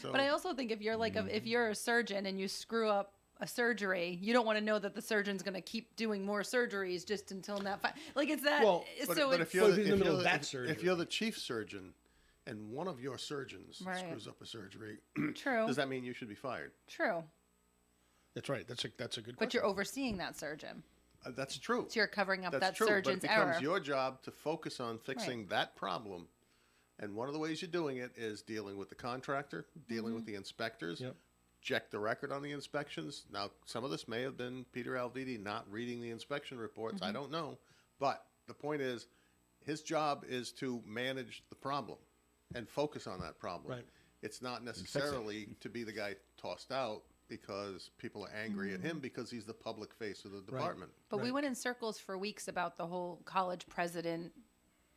So, But I also think if you're like if you're a surgeon and you screw up a surgery, you don't want to know that the surgeon's going to keep doing more surgeries just until that. Like it's that. Well, but, so but it's, if you're Well, the, in the if middle you're of the- that if- surgery. if you're the chief surgeon and one of your surgeons Right. screws up a surgery, true. does that mean you should be fired? True. That's right. That's a good question. But you're overseeing that surgeon, That's true. so you're covering up That's that true. surgeon's but it becomes error. your job to focus on fixing that problem. And one of the ways you're doing it is dealing with the contractor, dealing with the inspectors, Yep. check the record on the inspections. Now, some of this may have been Peter Alviti not reading the inspection reports. I don't know. But the point is, his job is to manage the problem and focus on that problem. Right. It's not necessarily to be the guy tossed out because people are angry at him because he's the public face of the department. But we went in circles for weeks about the whole college president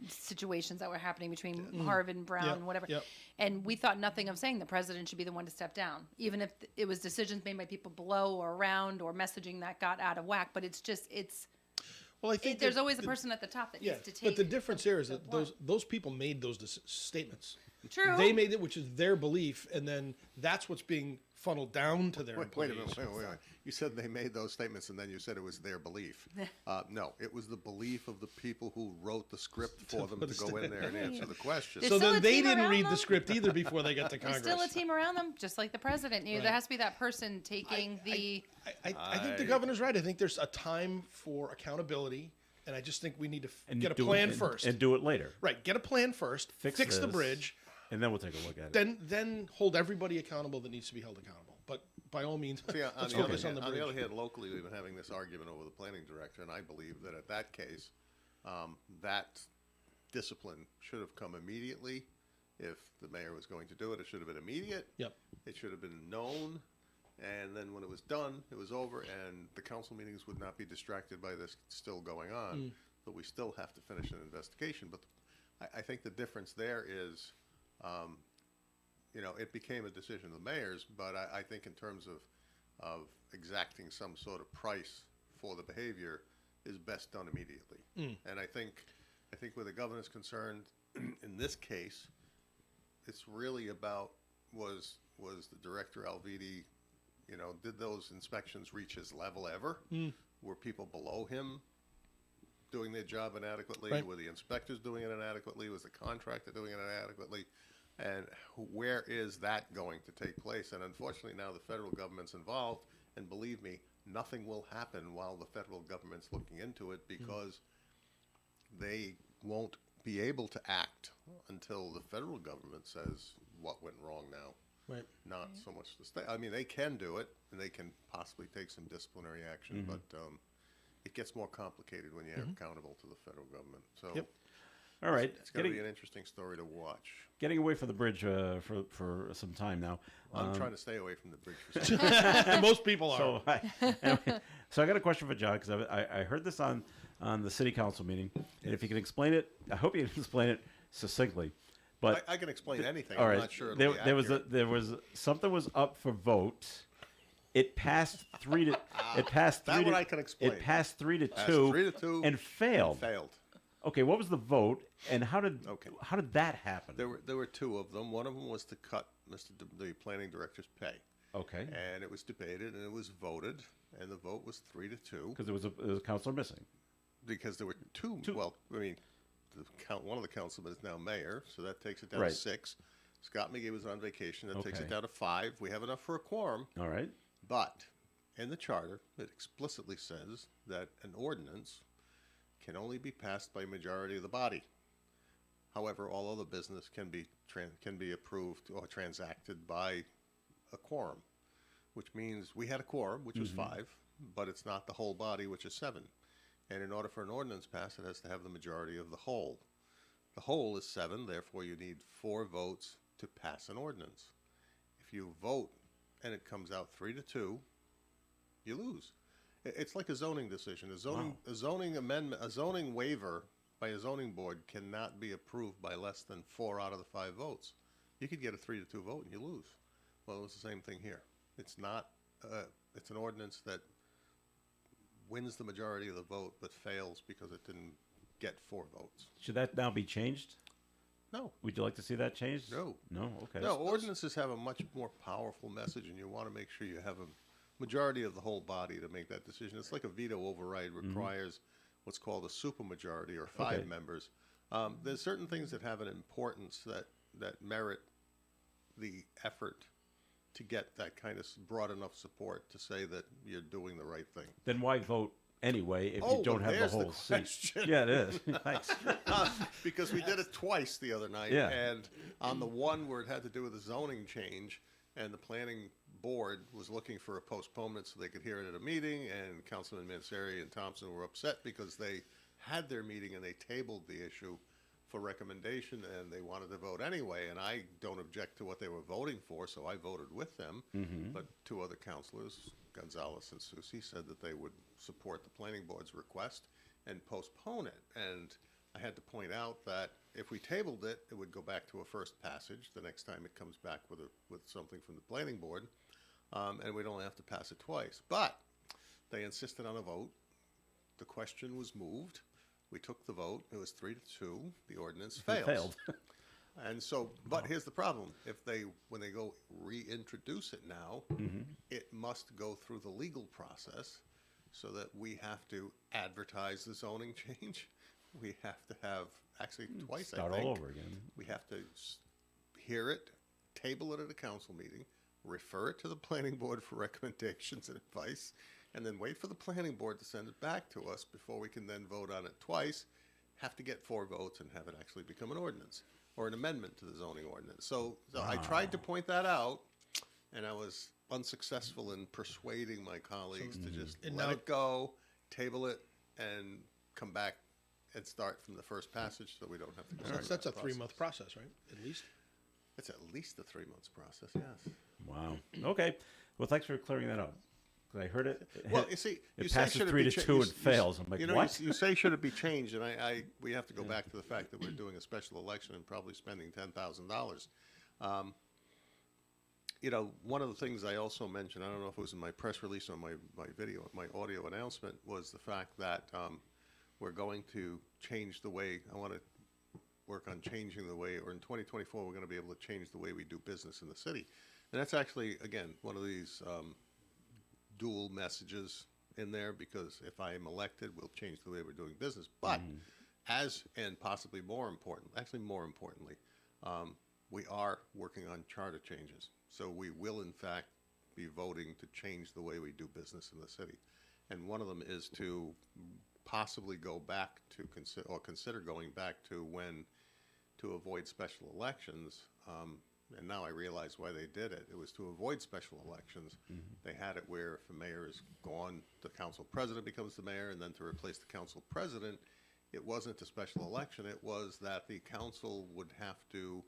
situations that were happening between Harvard and Brown, Yep, whatever. yep. And we thought nothing of saying the president should be the one to step down, even if it was decisions made by people below or around or messaging that got out of whack. But it's Well, I think there's that always a the- person at the top that Yeah, needs to take. but the difference here is that one. those people made those statements. True. They made it, which is their belief, and then that's what's being funnel down to their Wait a employees. minute, wait. You said they made those statements and then you said it was their belief. No, it was the belief of the people who wrote the script for them to go in there and answer the question. There's So still then a they team didn't around read them. the script either before they got to There's Congress. still a team around them, just like the president. Right. There has to be that person taking the. I think the governor's right. I think there's a time for accountability, and I just think we need to And get a do it- plan and- first. and do it later. Right, get a plan first, fix the this, bridge, and then we'll take a look at it. then hold everybody accountable that needs to be held accountable. But by all means, See, let's the other focus on hand, the on bridge. the other hand, locally, we've been having this argument over the planning director, and I believe that at that case, that discipline should have come immediately. If the mayor was going to do it, it should have been immediate. Yep. It should have been known, and then when it was done, it was over, and the council meetings would not be distracted by this still going on. But we still have to finish an investigation. But I think the difference there is, it became a decision of the mayor's, but I think in terms of exacting some sort of price for the behavior is best done immediately. And I think where the governor's concerned in this case, it's really about was the director Alviti, did those inspections reach his level ever? Were people below him doing their job inadequately? Right. Were the inspectors doing it inadequately? Was the contractor doing it inadequately? And where is that going to take place? And unfortunately, now the federal government's involved, and believe me, nothing will happen while the federal government's looking into it because they won't be able to act until the federal government says what went wrong now. Right. Not so much the state. I mean, they can do it, and they can possibly take some disciplinary action, but it gets more complicated when you're accountable to the federal government. So Yep. All right. it's going to be an interesting story to watch. Getting away from the bridge for some time now. I'm trying to stay away from the bridge for some Most people are. So I got a question for John because I heard this on the city council meeting, and if you can explain it, I hope you can explain it succinctly. But I can explain anything. all I'm right, not sure it'll be there was something was up for vote. It passed three to it passed That three one to I can explain. It passed 3-2 3-2 and failed. failed. Okay, what was the vote, and how did that happen? There were two of them. One of them was to cut the planning director's pay. Okay, And it was debated and it was voted, and the vote was 3-2 because there was a counselor missing. because there were two. Well, I mean, one of the councilmen is now mayor, so that takes it down Right. to 6. Scott McGee was on vacation. That takes Okay. it down to 5. We have enough for a quorum, All right. but in the charter, it explicitly says that an ordinance can only be passed by a majority of the body. However, all other business can be approved or transacted by a quorum, which means we had a quorum, which was 5, but it's not the whole body, which is 7. And in order for an ordinance passed, it has to have the majority of the whole. The whole is 7, therefore you need 4 votes to pass an ordinance. If you vote and it comes out 3-2, you lose. It's like a zoning decision. A zoning amendment, a zoning waiver by a zoning board cannot be approved by less than 4 out of the 5 votes. You could get a 3-2 vote and you lose. Well, it was the same thing here. It's not. It's an ordinance that wins the majority of the vote but fails because it didn't get 4 votes. Should that now be changed? No. Would you like to see that changed? No. No. Okay. No, ordinances have a much more powerful message, and you want to make sure you have a majority of the whole body to make that decision. It's like a veto override requires what's called a supermajority or 5 Okay. members. There's certain things that have an importance that merit the effort to get that kind of broad enough support to say that you're doing the right thing. Then why vote anyway if Oh, you don't well, have the there's the whole seat? question. Yeah, it is. Thanks. Because we did it twice the other night, Yeah. and on the one where it had to do with a zoning change, and the planning board was looking for a postponement so they could hear it at a meeting, and Councilman Manseri and Thompson were upset because they had their meeting and they tabled the issue for recommendation, and they wanted to vote anyway, and I don't object to what they were voting for, so I voted with them. But 2 other councilors, Gonzalez and Susi, said that they would support the planning board's request and postpone it. And I had to point out that if we tabled it, it would go back to a first passage the next time it comes back with something from the planning board, and we'd only have to pass it twice. But they insisted on a vote. The question was moved. We took the vote. It was 3-2. The ordinance fails. Failed. And so, but here's the problem: when they go reintroduce it now, it must go through the legal process, so that we have to advertise the zoning change. We have to have actually twice. Start I think. all over again. We have to hear it, table it at a council meeting, refer it to the planning board for recommendations and advice, and then wait for the planning board to send it back to us before we can then vote on it twice. Have to get 4 votes and have it actually become an ordinance or an amendment to the zoning ordinance. So I tried to point that out, and I was unsuccessful in persuading my colleagues to just let it go, table it, and come back and start from the first passage so we don't have to go through That's a that process. 3-month process, right? At least. It's at least a 3-month process, yes. Wow. Okay. Well, thanks for clearing that up. 'Cause I heard it. Well, you see, it you say passes should 3 be to cha- 2 you and s- fails. I'm like, you know, what? You say should it be changed, and we have to go back to the fact that we're doing a special election and probably spending $10,000. You know, one of the things I also mentioned, I don't know if it was in my press release or my video, my audio announcement, was the fact that we're going to change the way, I want to work on changing the way, or in 2024, we're going to be able to change the way we do business in the city. And that's actually, again, one of these dual messages in there, because if I am elected, we'll change the way we're doing business. But and possibly more important, actually more importantly, we are working on charter changes. So we will, in fact, be voting to change the way we do business in the city. And one of them is to possibly go back to consider going back to when, to avoid special elections. And now I realize why they did it. It was to avoid special elections. They had it where if a mayor is gone, the council president becomes the mayor, and then to replace the council president, it wasn't a special election. It was that the council would have to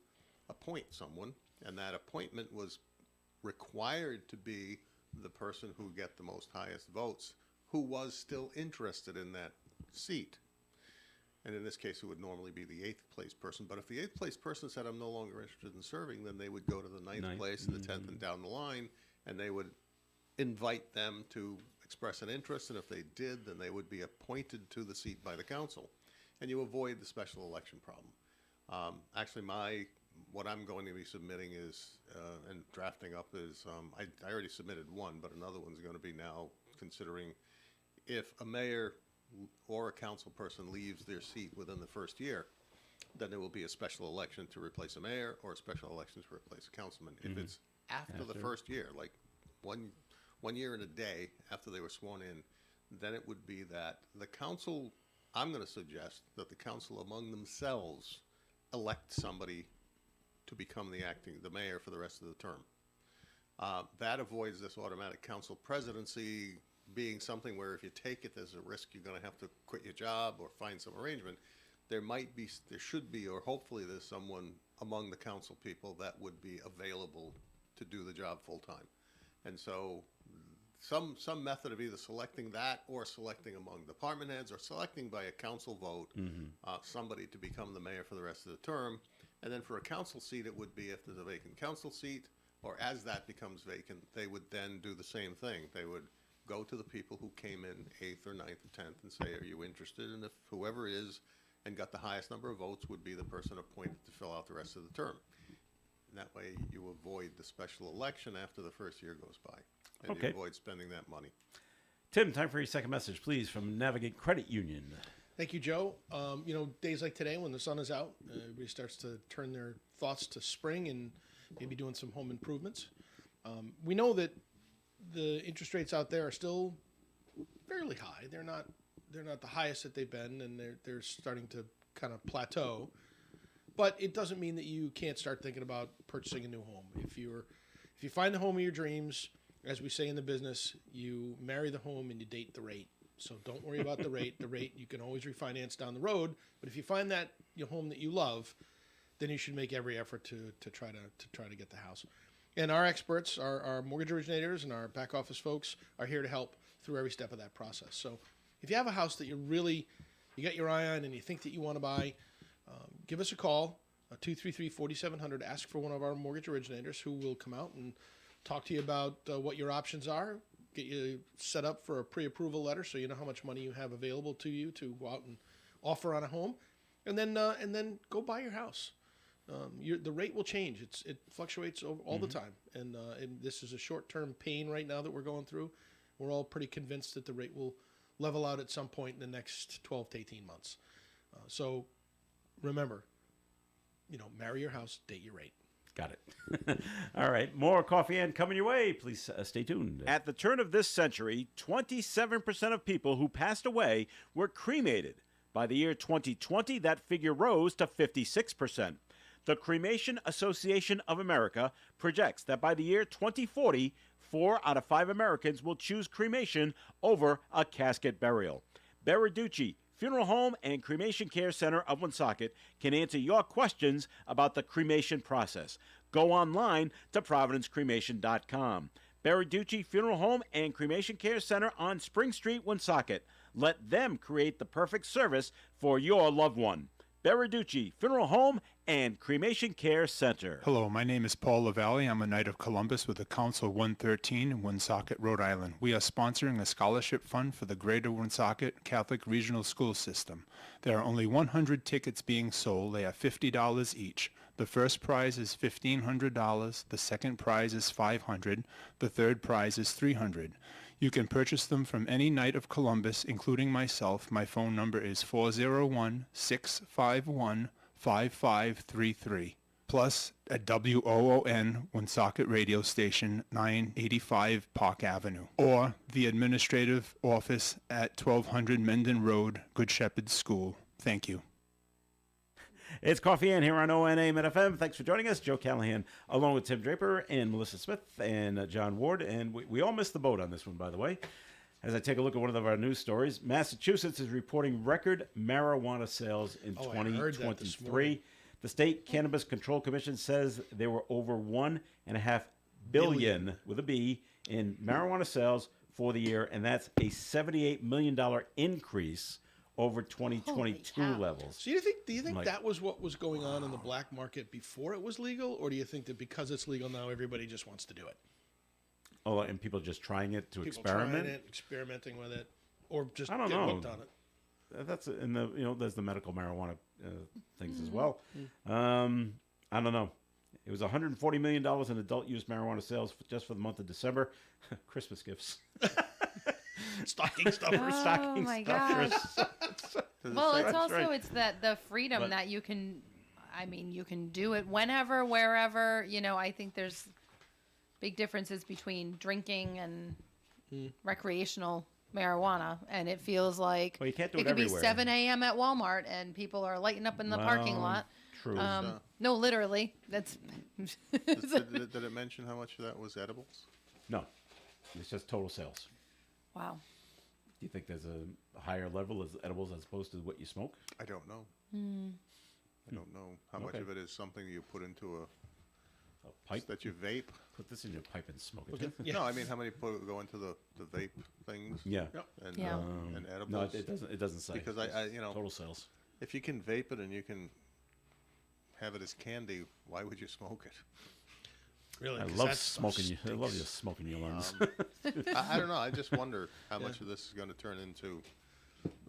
appoint someone, and that appointment was required to be the person who get the most highest votes, who was still interested in that seat. And in this case, it would normally be the 8th place person. But if the 8th place person said, I'm no longer interested in serving, then they would go to the 9th place and the 10th and down the line, and they would invite them to express an interest. And if they did, then they would be appointed to the seat by the council. And you avoid the special election problem. Actually, what I'm going to be submitting is, and drafting up is, I already submitted one, but another one's going to be now considering if a mayor or a council person leaves their seat within the first year, then there will be a special election to replace a mayor or a special election to replace a councilman. If it's after the first year, like one year and a day after they were sworn in, then it would be that the council, I'm going to suggest that the council among themselves elect somebody to become the mayor for the rest of the term. That avoids this automatic council presidency being something where if you take it, there's a risk you're going to have to quit your job or find some arrangement. There should be, or hopefully there's someone among the council people that would be available to do the job full time. And so some method of either selecting that or selecting among department heads or selecting by a council vote somebody to become the mayor for the rest of the term. And then for a council seat, it would be if there's a vacant council seat, or as that becomes vacant, they would then do the same thing. They would go to the people who came in 8th or 9th or 10th and say, are you interested? And if whoever is and got the highest number of votes would be the person appointed to fill out the rest of the term. And that way you avoid the special election after the first year goes by. And you avoid spending that money. Tim, time for your second message, please, from Navigate Credit Union. Thank you, Joe. Days like today when the sun is out, everybody starts to turn their thoughts to spring and maybe doing some home improvements. We know that the interest rates out there are still fairly high. They're not the highest that they've been, and they're starting to kind of plateau. But it doesn't mean that you can't start thinking about purchasing a new home. If you find the home of your dreams, as we say in the business, you marry the home and you date the rate. So don't worry about the rate. The rate you can always refinance down the road. But if you find that your home that you love, then you should make every effort to try to get the house. And our experts, our mortgage originators and our back office folks are here to help through every step of that process. So if you have a house that you got your eye on and you think that you want to buy, give us a call, 233-4700. Ask for one of our mortgage originators who will come out and talk to you about what your options are, get you set up for a pre-approval letter so you know how much money you have available to you to go out and offer on a home, and then go buy your house. the rate will change. It fluctuates all the time, and this is a short-term pain right now that we're going through. We're all pretty convinced that the rate will level out at some point in the next 12 to 18 months. So remember, marry your house, date your rate. Got it. All right. More Coffee and coming your way. Please stay tuned. At the turn of this century, 27% of people who passed away were cremated. By the year 2020, that figure rose to 56%. The Cremation Association of America projects that by the year 2040, 4 out of 5 Americans will choose cremation over a casket burial. Berarducci Funeral Home and Cremation Care Center of Woonsocket can answer your questions about the cremation process. Go online to providencecremation.com. Berarducci Funeral Home and Cremation Care Center on Spring Street, Woonsocket. Let them create the perfect service for your loved one. Berarducci Funeral Home and Cremation Care Center. Hello, my name is Paul LaValle. I'm a Knight of Columbus with the Council 113 in Woonsocket, Rhode Island. We are sponsoring a scholarship fund for the Greater Woonsocket Catholic Regional School System. There are only 100 tickets being sold. They are $50 each. The first prize is $1,500. The second prize is $500. The third prize is $300. You can purchase them from any Knight of Columbus, including myself. My phone number is 401-651-5533. Plus at WOON, Woonsocket Radio Station, 985 Park Avenue. Or the administrative office at 1200 Menden Road, Good Shepherd School. Thank you. It's Coffee and here on ONAM at FM. Thanks for joining us. Joe Callahan, along with Tim Draper and Melissa Smith and John Ward. And we all missed the boat on this one, by the way. As I take a look at one of our news stories, Massachusetts is reporting record marijuana sales in 2023. The State Cannabis Control Commission says there were over $1.5 billion, with a B, in marijuana sales for the year, and that's a $78 million increase over 2022 levels. So do you think that was what was going on in the black market before it was legal, or do you think that because it's legal now, everybody just wants to do it? Oh, and people just trying it to People experiment? trying it, experimenting with it, or just I don't get know. hooked on it. That's in the there's the medical marijuana things as well. I don't know. It was $140 million in adult use marijuana sales just for the month of December. Christmas gifts. Stocking stuffers. Oh my gosh. Well, it's also right. it's that the freedom But- that you can. I mean, you can do it whenever, wherever. I think there's big differences between drinking and recreational marijuana, and it feels like Well, you can't do it could everywhere. be 7 a.m. at Walmart and people are lighting up in the parking lot. True. No, literally. That's Did it mention how much of that was edibles? No, it's just total sales. wow. Do you think there's a higher level of edibles as opposed to what you smoke? I don't know. I don't know how much Okay. of it is something you put into A pipe? that you vape. Put this in your pipe and smoke it. Yeah. No, I mean how many go into the vape things Yeah. and Yeah. and edibles. No, it doesn't. It doesn't say. Because It's I total sales. if you can vape it and you can have it as candy, why would you smoke it? Really? I 'Cause love that stuff smoking you. I love you stinks. smoking your lungs. I don't know. I just wonder how much of this is going to turn into.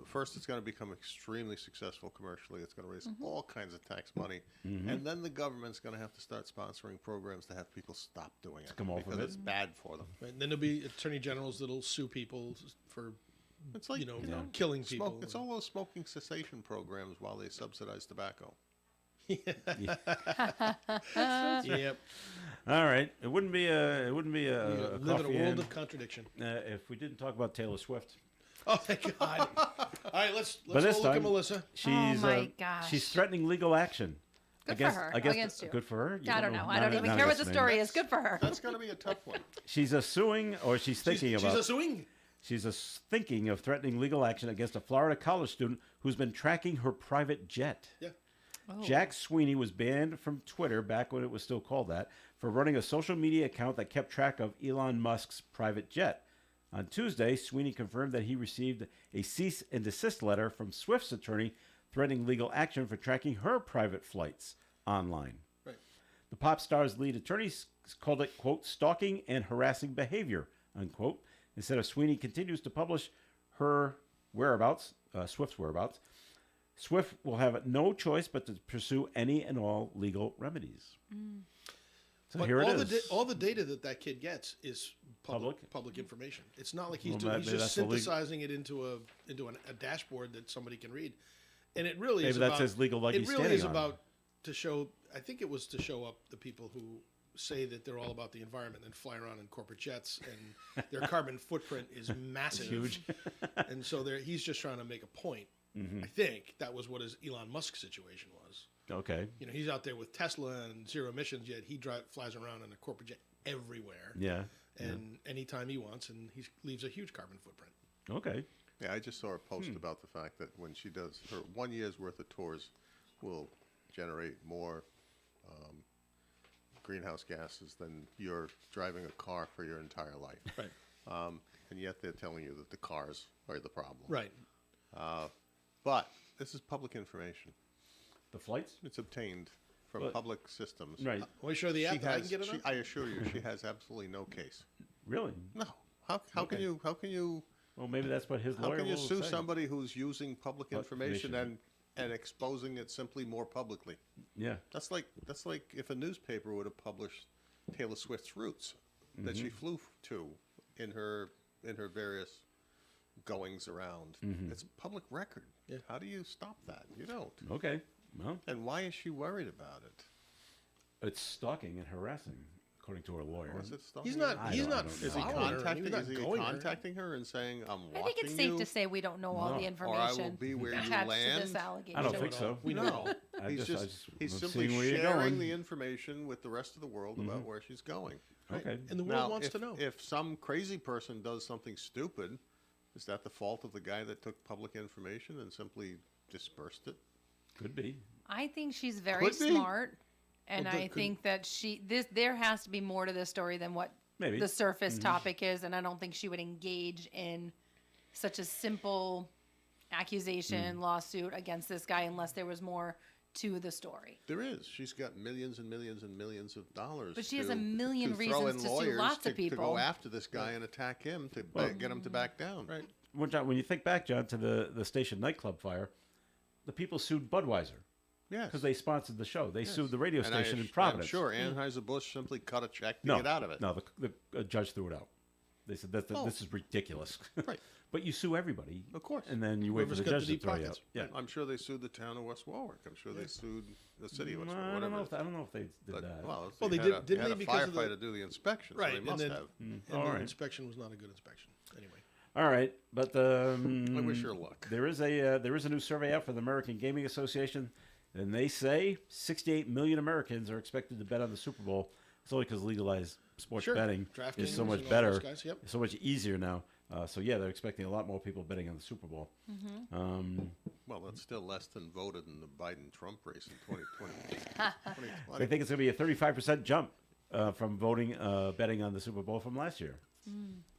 First, it's going to become extremely successful commercially. It's going to raise all kinds of tax money, and then the government's going to have to start sponsoring programs to have people stop doing it come off of because it. it's bad for them. Right, and then there'll be attorney generals that'll sue people for It's like killing people. It's all those smoking cessation programs while they subsidize tobacco. Yep. All right. It wouldn't be a We coffee live in a world and, of contradiction. if we didn't talk about Taylor Swift. Oh, thank God. All right, let's But this all look at time- Melissa. She's my gosh. she's threatening legal action. Good for her. Against you. Good for her. You I don't know. I Not- don't even not care what the listening. story is. Good for her. That's going to be a tough one. She's suing, or she's thinking She's about. a swing. She's thinking of threatening legal action against a Florida college student who's been tracking her private jet. Yeah. Jack Sweeney was banned from Twitter back when it was still called that for running a social media account that kept track of Elon Musk's private jet. On Tuesday, Sweeney confirmed that he received a cease and desist letter from Swift's attorney threatening legal action for tracking her private flights online. Right. The pop star's lead attorney called it, quote, stalking and harassing behavior, unquote. Instead of Sweeney continues to publish her whereabouts, Swift's whereabouts. Swift will have no choice but to pursue any and all legal remedies. So But here it is. all the data that kid gets is Public? public information. It's not like he's Well, doing. He's maybe just that's illegal. synthesizing it into a dashboard that somebody can read, and it really Maybe is that's about, his legal leg It he's really standing is on. about to show. I think it was to show up the people who say that they're all about the environment and fly around in corporate jets, and their carbon footprint is massive, huge. and so he's just trying to make a point. Mm-hmm. I think that was what his Elon Musk situation was. Okay. You know, he's out there with Tesla and zero emissions, yet he flies around in a corporate jet everywhere, Yeah. and anytime he wants, and he leaves a huge carbon footprint. Okay. Yeah, I just saw a post about the fact that when she does her 1 year's worth of tours, will generate more greenhouse gases than you're driving a car for your entire life. Right. And yet they're telling you that the cars are the problem. Right. But this is public information. The flights? It's obtained from But- public systems. Right. Want me to show the app She that I can has, get it she, on? I assure you, she has absolutely no case. Really? No. How Okay. can you Well, maybe that's what his how lawyer can you will sue say. somebody who's using public information information. and exposing it simply more publicly? Yeah. That's like if a newspaper would have published Taylor Swift's routes that Mm-hmm. she flew to in her various goings around. Mm-hmm. It's public record. Yeah. How do you stop that? You don't. Okay. Well, And why is she worried about it? it's stalking and harassing, according to her lawyer. Or is it stalking He's not. her? He's don't- not. I don't know. Is he following her, contacting? he's not Is he going there. contacting her and saying, "I'm watching I think it's safe you"? to say we don't know all No. the Or information I will be where you attached to land. this allegation. I don't think so. We know. No, I he's just he's I'm simply seeing where you're sharing going. the information with the rest of the world about where she's going. Okay. And the world Now, wants if, to know. if some crazy person does something stupid, is that the fault of the guy that took public information and simply dispersed it? Could be. I think she's very Could be. smart, and Well, I think that there has to be more to this story than what Maybe. the surface topic is, and I don't think she would engage in such a simple accusation lawsuit against this guy unless there was more to the story. There is. She's got millions and millions and millions of dollars. But she has a million to throw reasons in to sue lawyers lots of to go people. after this guy and attack him to get him to back down. Right. When you think back, John, to the station nightclub fire, the people sued Budweiser Yes. because they sponsored the show. They sued the radio And station in I'm Providence. sure Anheuser-Busch simply cut a check to No, get out of it. No, the judge threw it out. They said this is ridiculous. Right. But you sue everybody, Of course. and then you wait for Whoever's the got the judge to deep throw you pockets. out. Yeah. I'm sure they sued the town of West Warwick. I'm sure they sued the city of West Warwick. I Whatever. don't know if they did But, that. well, Well, they they had did- a, didn't had they a because of the- firefighter do the inspection, Right, so and they must then- have. And All the right. inspection was not a good inspection. Anyway. All right, but I wish her luck. There is a new survey out for the American Gaming Association, and they say 68 million Americans are expected to bet on the Super Bowl. It's only because legalized sports Sure. betting DraftKings is so much and all better, those guys, yep. it's so much easier now. So yeah, they're expecting a lot more people betting on the Super Bowl. Well, that's still less than voted in the Biden-Trump race in 2020. They think it's going to be a 35% jump from betting on the Super Bowl from last year.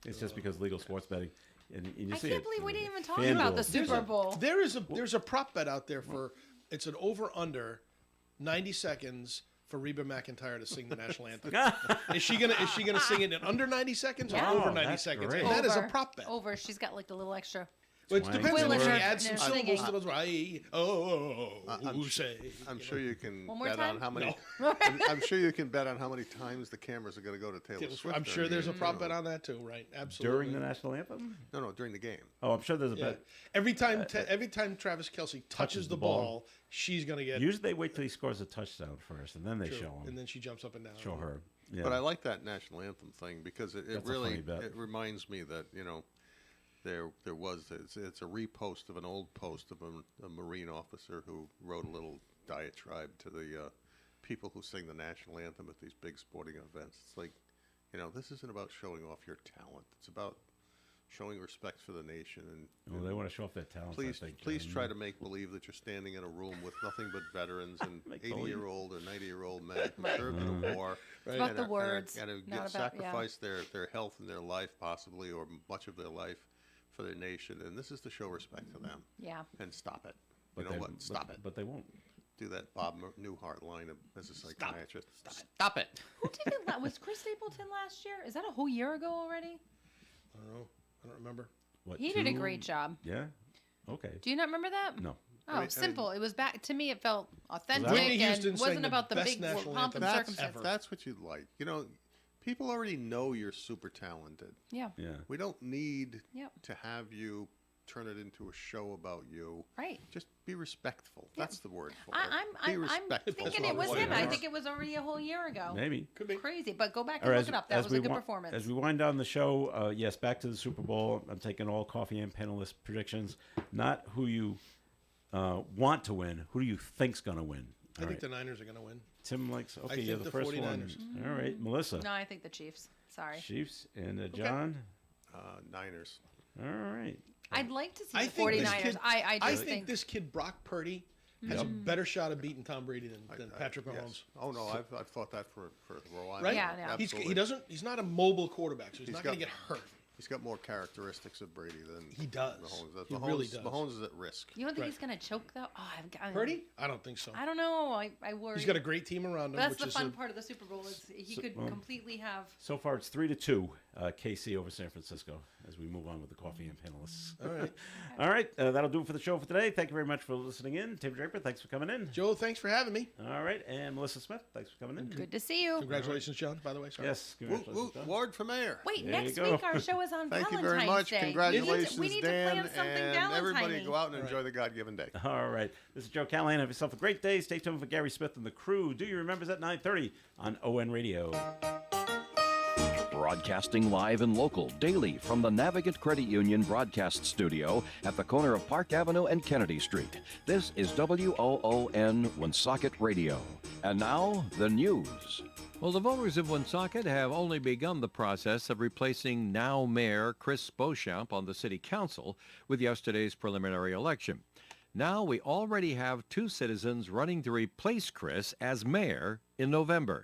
It's just because legal sports betting, and you I see can't it. believe we didn't even talk FanDuel. about the Super Bowl. There's a prop bet out there for it's an over under 90 seconds for Reba McEntire to sing the national anthem. Is she gonna sing it in under 90 seconds or Yeah. over Oh, 90 that's seconds? great. And that is a Over. prop bet. Over. She's got like a little extra. But it Twang. depends on if she Twang. adds some Yeah. syllables Singing. to those. Say. I'm sure you can One more bet time? on how many. I'm sure you can bet on how many times the cameras are going to go to Taylor Swift. I'm sure during there's the a prop game. bet on that too, right? Absolutely. During the national anthem? No, during the game. Oh, I'm sure there's a Yeah. bet. Every time Travis Kelsey touches the ball, she's gonna get. Usually they wait till he scores a touchdown first, and then they True. show him. And then she jumps up and down. Show her. Yeah. But I like that national anthem thing because it That's a really funny bet. it reminds me that there was it's a repost of an old post of a Marine officer who wrote a little diatribe to the people who sing the national anthem at these big sporting events. It's like, this isn't about showing off your talent. It's about showing respect for the nation and Well, they want to show off their talents. please I think, please John. try to make believe that you're standing in a room with nothing but veterans and Make believe. 80-year-old or 90-year-old men who served in a war. about and the are- words, and are not get about- sacrificed their health and their life possibly, or much of their life for their nation. And this is to show respect to them. Yeah. And stop it. But You know they- what? Stop but- it. But they won't. Do that Bob Newhart line as a psychiatrist. Stop it. Who did it? Was Chris Stapleton last year? Is that a whole year ago already? I don't know. I don't remember. What, He did a 2? great job. Yeah. Okay. Do you not remember that? No. Oh, simple. It was back to me. It felt authentic Whitney and Houston sang wasn't the about the best big national pomp and anthem circumstance. That's what you'd like. You know, people already know you're super talented. Yeah. Yeah. We don't need Yep. to have you turn it into a show about you. Right. Just be respectful. That's the word for it. I'm Be respectful. thinking That's it was what him. it I is. think it was already a whole year ago. Maybe. Could be. Crazy, but go back All and right, look it up. That was a good performance. As we wind down the show, yes, back to the Super Bowl. I'm taking all Coffee and panelist predictions, not who you want to win. Who do you think's going to win? I think the Niners are going to win. Tim likes. Okay, think you're the the first 49ers. one. All right, Melissa. No, I think the Chiefs. Sorry. Chiefs and John. Niners. All right. I'd like to see I the think 49ers. this kid, I just think this kid Brock Purdy has a better shot of beating Tom Brady than Patrick Mahomes. Yes. Oh no, I've thought that for a while. Right? Yeah, yeah. Absolutely. He's not a mobile quarterback, so he's not going to got- get hurt. He's got more characteristics of Brady than He does. Mahomes. He really does. Mahomes is at risk. You don't think Right. he's going to choke though? Oh, I've got Purdy? I don't think so. I don't know. I worry. He's got a great team around him, But that's which the is fun part of the Super Bowl is he could completely have. So far, it's 3-2, KC over San Francisco. As we move on with the Coffee and panelists. all right. All right, that'll do it for the show for today. Thank you very much for listening in. Tim Draper, thanks for coming in. Joe, thanks for having me. All right, and Melissa Smith, thanks for coming in. Good to see you. Congratulations, John, by the way. Sorry. Yes, Woo, congratulations. woo, John. Ward for mayor. Wait, There you next go. week our show is on Thank you Valentine's very much. Day. Congratulations, we need to Dan, plan something and everybody Valentine-y. go out and enjoy the God-given day. All right, this is Joe Callahan. Have yourself a great day. Stay tuned for Gary Smith and the crew. Do you remember at 9:30 on ON Radio? Broadcasting live and local daily from the Navigant Credit Union broadcast studio at the corner of Park Avenue and Kennedy Street. This is WOON Woonsocket Radio. And now, the news. Well, the voters of Woonsocket have only begun the process of replacing now Mayor Chris Beauchamp on the City Council with yesterday's preliminary election. Now we already have 2 citizens running to replace Chris as mayor in November.